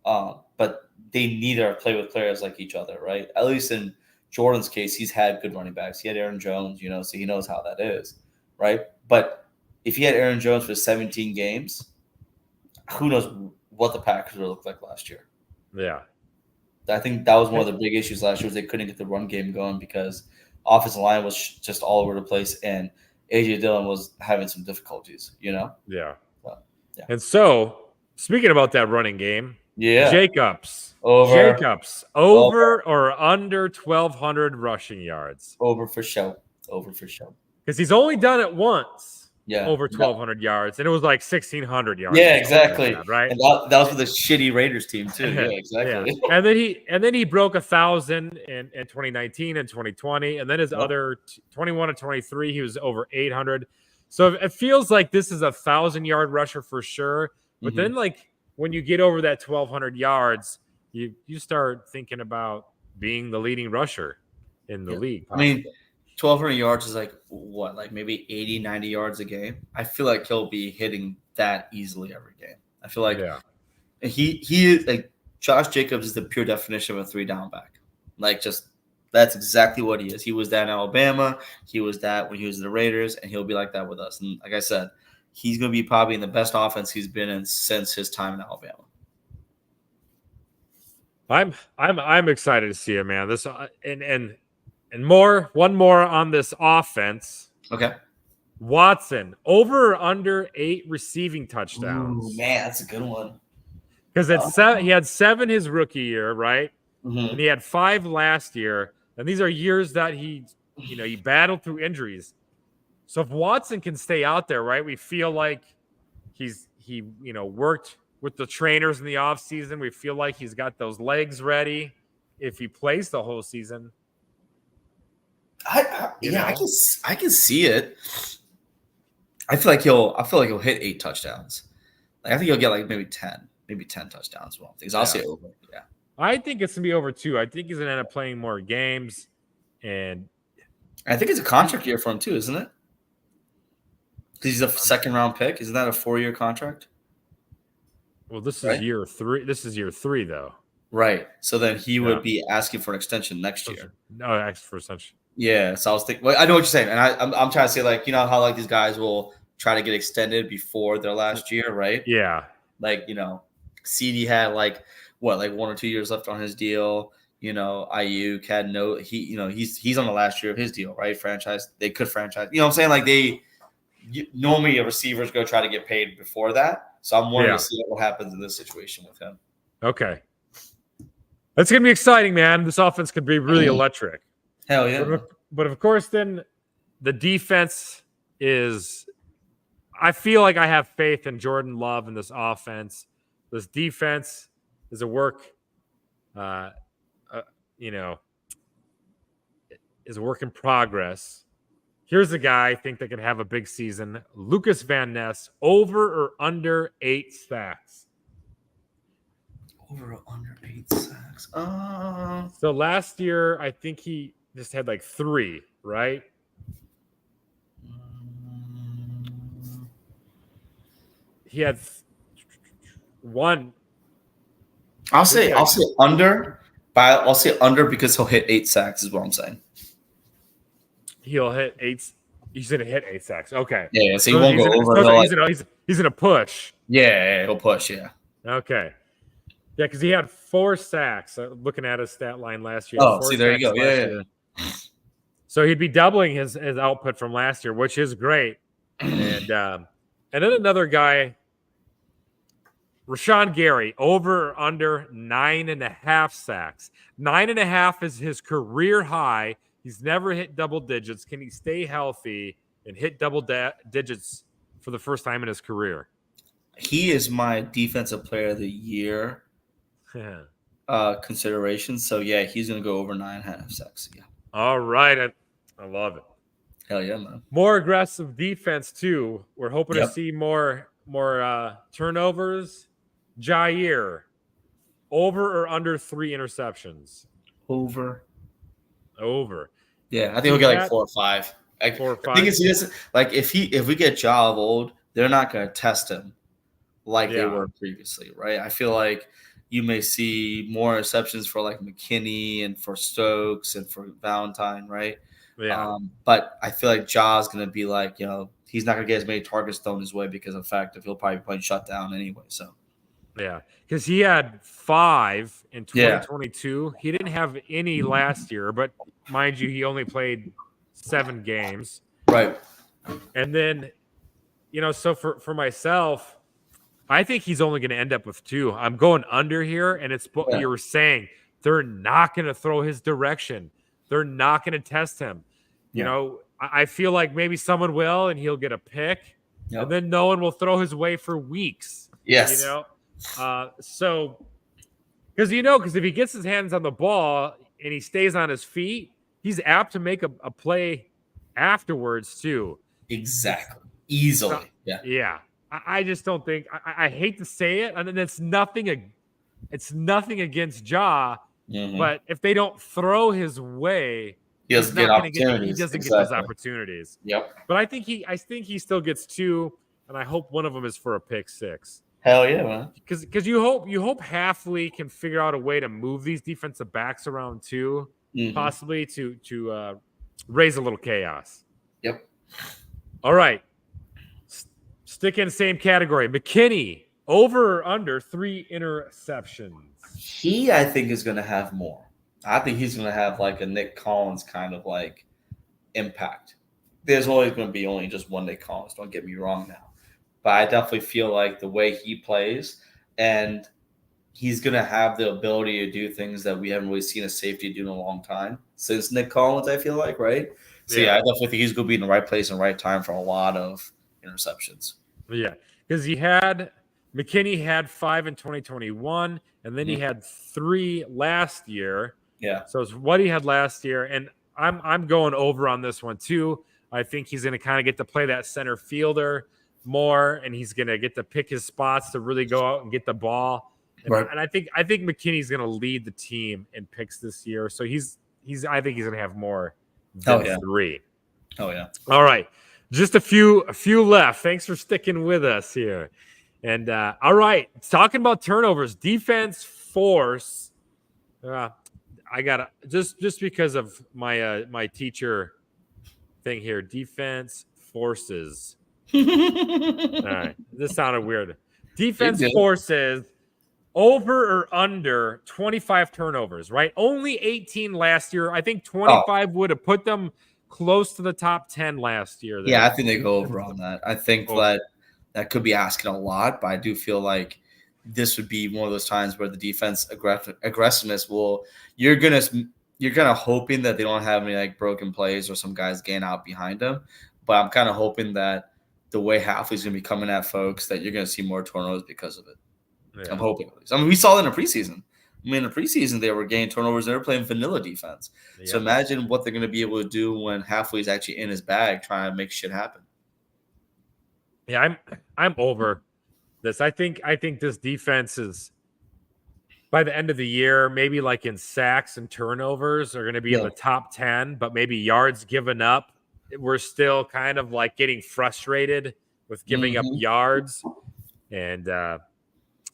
But they need to play with players like each other, right? At least in Jordan's case, he's had good running backs. He had Aaron Jones, so he knows how that is, right? But if he had Aaron Jones for 17 games, who knows what the Packers would look like last year. Yeah. I think that was one of the big issues last year was they couldn't get the run game going because offensive line was just all over the place and A.J. Dillon was having some difficulties, Yeah. So, yeah. And so, speaking about that running game, Jacobs over or under 1,200 rushing yards? Over for show. Because he's only done it once. Yeah, over 1,200 yards, and it was like 1,600 yards. Yeah, exactly. Like that, right, and that was with a shitty Raiders team too. Yeah, exactly. Yeah. And then he broke 1,000 in 2019 and 2020, and then his other 21 and 23, he was over 800. So it feels like this is a 1,000-yard rusher for sure. But then, like when you get over that 1,200 yards, you start thinking about being the leading rusher in the league. Possibly. I mean, 1,200 yards is like what, like maybe 80, 90 yards a game. I feel like he'll be hitting that easily every game. I feel like he is like Josh Jacobs is the pure definition of a 3-down back. Like just that's exactly what he is. He was that in Alabama. He was that when he was the Raiders, and he'll be like that with us. And like I said, he's going to be probably in the best offense he's been in since his time in Alabama. I'm excited to see it, man. This and one more on this offense. Okay. Watson, over or under 8 receiving touchdowns? Ooh, man, that's a good one. Because he had 7 his rookie year, right? Mm-hmm. And he had 5 last year. And these are years that he battled through injuries. So if Watson can stay out there, right, we feel like he worked with the trainers in the offseason. We feel like he's got those legs ready if he plays the whole season. I can see it. I feel like he'll hit 8 touchdowns. Like I think he'll get like maybe 10 touchdowns. Well, things I'll say over. Yeah, I think it's gonna be over 2. I think he's gonna end up playing more games, and I think it's a contract year for him too, isn't it? Because he's a second-round pick. Isn't that a 4-year contract? Well, this is year 3. This is year 3, though. Right. So then he would be asking for an extension next year. No, ask for extension. Yeah, so I was thinking. Well, I know what you're saying, and I'm trying to say like how like these guys will try to get extended before their last year, right? Yeah. Like CD had like 1 or 2 years left on his deal. Ayuk had he's on the last year of his deal, right? They could franchise. You know what I'm saying? Like normally a receiver's go try to get paid before that. So I'm wanting to see what happens in this situation with him. Okay. That's going to be exciting, man. This offense could be really electric. Hell yeah. But of course, then the defense is. I feel like I have faith in Jordan Love in this offense. This defense is a work, is a work in progress. Here's a guy I think that could have a big season. Lucas Van Ness, over or under 8 sacks. Over or under 8 sacks. So last year, I think he just had like 3, right? He had 1. I'll say under, but I'll say under because he'll hit 8 sacks is what I'm saying. He'll hit 8. He's gonna hit 8 sacks. Okay. Yeah, so he won't go over. He's gonna push. Yeah, he'll push. Yeah. Okay. Yeah, because he had 4 sacks. Looking at his stat line last year. Oh, see, there you go. Yeah. So he'd be doubling his output from last year, which is great. And then another guy, Rashawn Gary, over or under 9.5 sacks. 9.5 is his career high. He's never hit double digits. Can he stay healthy and hit double digits for the first time in his career? He is my defensive player of the year consideration. So, yeah, he's going to go over 9.5 sacks. Yeah. All right. I love it. Hell yeah, man. More aggressive defense, too. We're hoping to see more turnovers. Jair, over or under 3 interceptions? Over. Yeah, I think we'll get like 4 or 5. 4 or 5. I think it's like if we get Ja of old, they're not going to test him like they were previously, right? I feel like you may see more receptions for like McKinney and for Stokes and for Valentine, right? Yeah. But I feel like Ja's going to be like, he's not going to get as many targets thrown his way because of the fact that he'll probably be playing shutdown anyway. So, yeah, because he had 5 in 2022. Yeah. He didn't have any last year, but mind you, he only played 7 games. Right. And then, so for myself, I think he's only going to end up with 2. I'm going under here, and it's what you were saying. They're not going to throw his direction. They're not going to test him. I feel like maybe someone will, and he'll get a pick, and then no one will throw his way for weeks. Yes. So because if he gets his hands on the ball and he stays on his feet, he's apt to make a play afterwards too. Exactly. Easily. Yeah. I just don't think I hate to say it, and it's nothing against Ja, but if they don't throw his way, he doesn't get opportunities. He doesn't get those opportunities. Yep. But I think he still gets 2, and I hope one of them is for a pick 6. Hell yeah, man. Because you hope Halfley can figure out a way to move these defensive backs around too, possibly to raise a little chaos. Yep. All right. Stick in the same category. McKinney, over or under 3 interceptions? He, I think, is going to have more. I think he's going to have like a Nick Collins kind of like impact. There's always going to be only just one Nick Collins. Don't get me wrong now. But I definitely feel like the way he plays, and he's going to have the ability to do things that we haven't really seen a safety do in a long time since Nick Collins, I feel like, right? So, I definitely think he's going to be in the right place and right time for a lot of interceptions. Yeah, because McKinney had 5 in 2021, and then he had 3 last year. Yeah. So it's what he had last year, and I'm going over on this one too. I think he's going to kind of get to play that center fielder more, and he's going to get to pick his spots to really go out and get the ball. And I think McKinney's going to lead the team in picks this year. So I think he's going to have more than 3. Oh yeah. All right. Just a few left. Thanks for sticking with us here. And all right, talking about turnovers, defense force. I gotta just because of my my teacher thing here. Defense forces. All right, this sounded weird. Defense forces over or under 25 turnovers. Right, only 18 last year. I think 25 would have put them close to the top 10 last year. There. Yeah, I think they go over on that. I think that could be asking a lot, but I do feel like this would be one of those times where the defense aggressiveness you're kind of hoping that they don't have any like broken plays or some guys getting out behind them. But I'm kind of hoping that the way Halfley's going to be coming at folks, that you're going to see more turnovers because of it. Yeah. I'm hoping. I mean, we saw that in the preseason. I mean, in the preseason, they were getting turnovers. They were playing vanilla defense. Yeah. So imagine what they're going to be able to do when Halfley's actually in his bag trying to make shit happen. Yeah, I'm over this. I think this defense is, by the end of the year, maybe like in sacks and turnovers, are going to be in the top 10, but maybe yards given up, we're still kind of like getting frustrated with giving up yards. And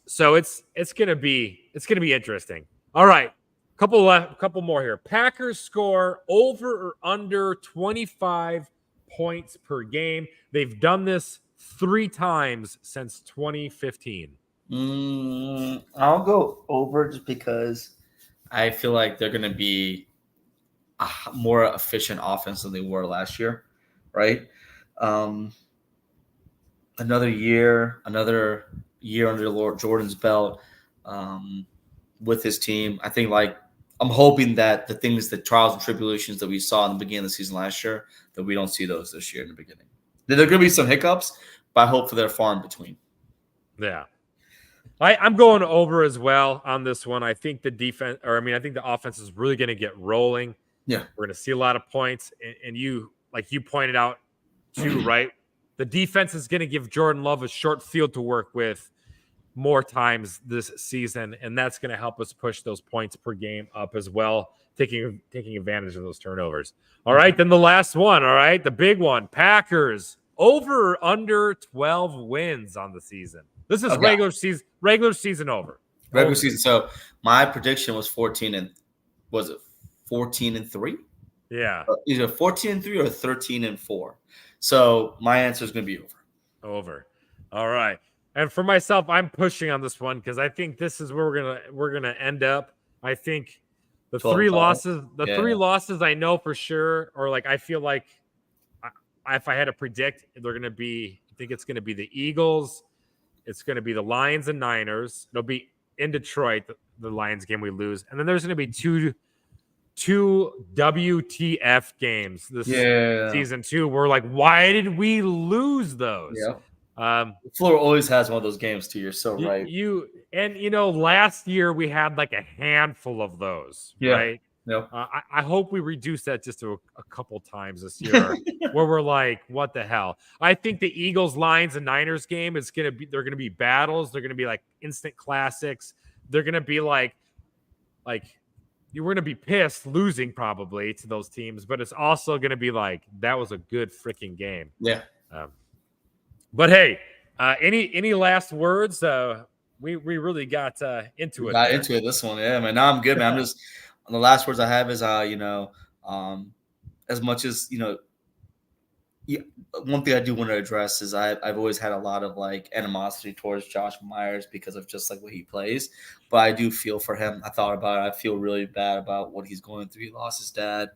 so it's going to be interesting. All right. Couple more here. Packers score over or under 25 points per game. They've done this 3 times since 2015. I'll go over just because I feel like they're going to be a more efficient offense than they were last year, right? Another year under Lord Jordan's belt with his team. I think I'm hoping that the trials and tribulations that we saw in the beginning of the season last year, that we don't see those this year in the beginning. There are going to be some hiccups, but I hope they're far in between. Yeah. I'm going over as well on this one. I think the offense is really going to get rolling. Yeah. We're going to see a lot of points. And you pointed out too, right? The defense is going to give Jordan Love a short field to work with more times this season. And that's going to help us push those points per game up as well, taking advantage of those turnovers. All right. Then the last one. All right. The big one, Packers over or under 12 wins on the season. This is regular season over. Regular season. So my prediction was 14 and 3? Yeah. Either 14 and 3 or 13 and 4. So my answer is going to be over. Over. All right. And for myself, I'm pushing on this one because I think this is where we're gonna end up. I think the 3 losses, three losses I know for sure, or I feel like if I had to predict, they're going to be. I think it's going to be the Eagles. It's going to be the Lions and Niners. It'll be in Detroit, the Lions game we lose. And then there's going to be two WTF games this season too. We're like, why did we lose those? Yeah. Florida always has one of those games too. You're so right. Last year we had like a handful of those, right? Yep. I hope we reduce that just to a couple times this year where we're like, what the hell? I think the Eagles, Lions, and Niners game they're going to be battles. They're going to be like instant classics. They're going to be like you were going to be pissed losing probably to those teams, but it's also going to be like, that was a good freaking game. Yeah. But hey, any last words? We really got into it. Got into it this one. Yeah, man. Now I'm good, man. I'm just, the last words I have is, as much as, one thing I do want to address is I've always had a lot of animosity towards Josh Myers because of just what he plays. But I do feel for him. I thought about it. I feel really bad about what he's going through. He lost his dad.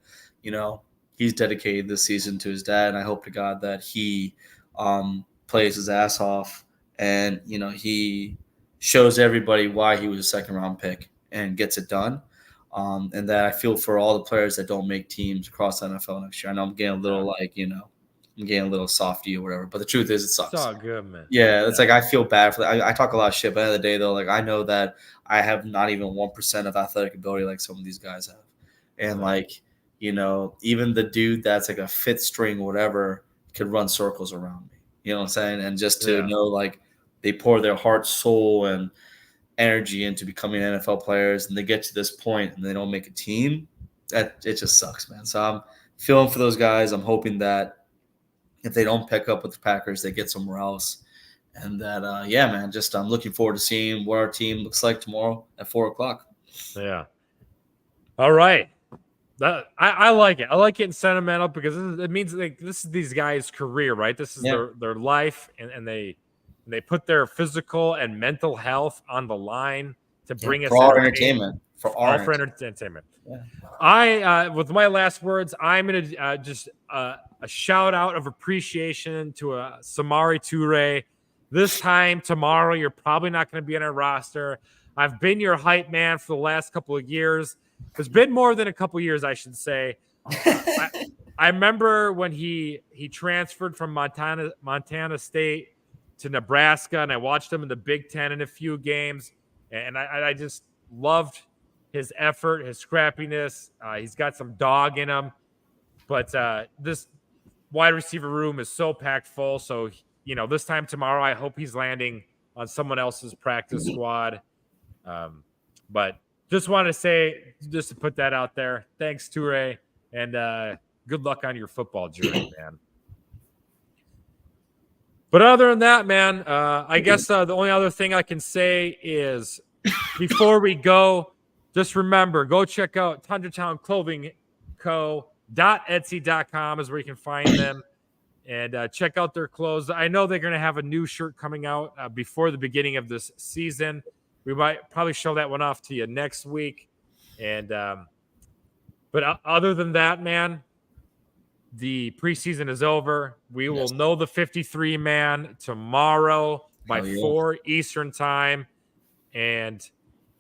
He's dedicated this season to his dad. And I hope to God that he plays his ass off and, he shows everybody why he was a second-round pick and gets it done. And that I feel for all the players that don't make teams across the NFL next year. I know I'm getting a little I'm getting a little softy or whatever, but the truth is it sucks. It's all good, man. Yeah, it's I feel bad for that. I talk a lot of shit, but at the end of the day, though, I know that I have not even 1% of athletic ability like some of these guys have. And even the dude that's a fifth string or whatever could run circles around me. You know what I'm saying? And just to know they pour their heart, soul, and energy into becoming NFL players, and they get to this point and they don't make a team, that it just sucks, man. So I'm feeling for those guys. I'm hoping that if they don't pick up with the Packers, they get somewhere else. And that, man, just I'm looking forward to seeing what our team looks like tomorrow at 4:00. Yeah. All right. I like it. I like getting sentimental because it means this is these guys' career, right? This is their life, and they put their physical and mental health on the line to bring us our entertainment. For entertainment. Yeah. I with my last words, I'm gonna just a shout out of appreciation to Samori Toure. this time tomorrow, you're probably not going to be on our roster. I've been your hype man for the last couple of years. It's been more than a couple of years, I should say. I remember when he transferred from Montana State to Nebraska, and I watched him in the Big Ten in a few games, and I just loved his effort, his scrappiness. He's got some dog in him, but this wide receiver room is so packed full. So, this time tomorrow, I hope he's landing on someone else's practice squad. But just want to say, just to put that out there, thanks, Toure, and good luck on your football journey, man. But other than that, man, I guess the only other thing I can say is before we go, just remember, go check out Thundertown Clothing Co.etsy.com is where you can find them and check out their clothes. I know they're going to have a new shirt coming out before the beginning of this season. We might probably show that one off to you next week. And but other than that, man, the preseason is over. We will know the 53-man tomorrow by 4 Eastern time. And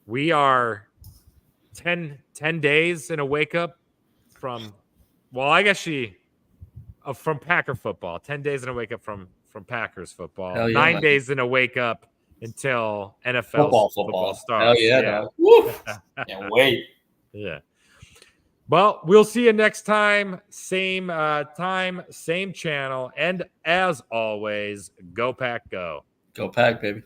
we are 10 days in a wake-up from, well, I guess from Packer football. 10 days in a wake-up from Packers football. 9 days in a wake-up until NFL football starts. Hell yeah. Woo. Can't wait. Yeah. Well, we'll see you next time. Same time, same channel. And as always, go Pack, go. Go Pack, baby.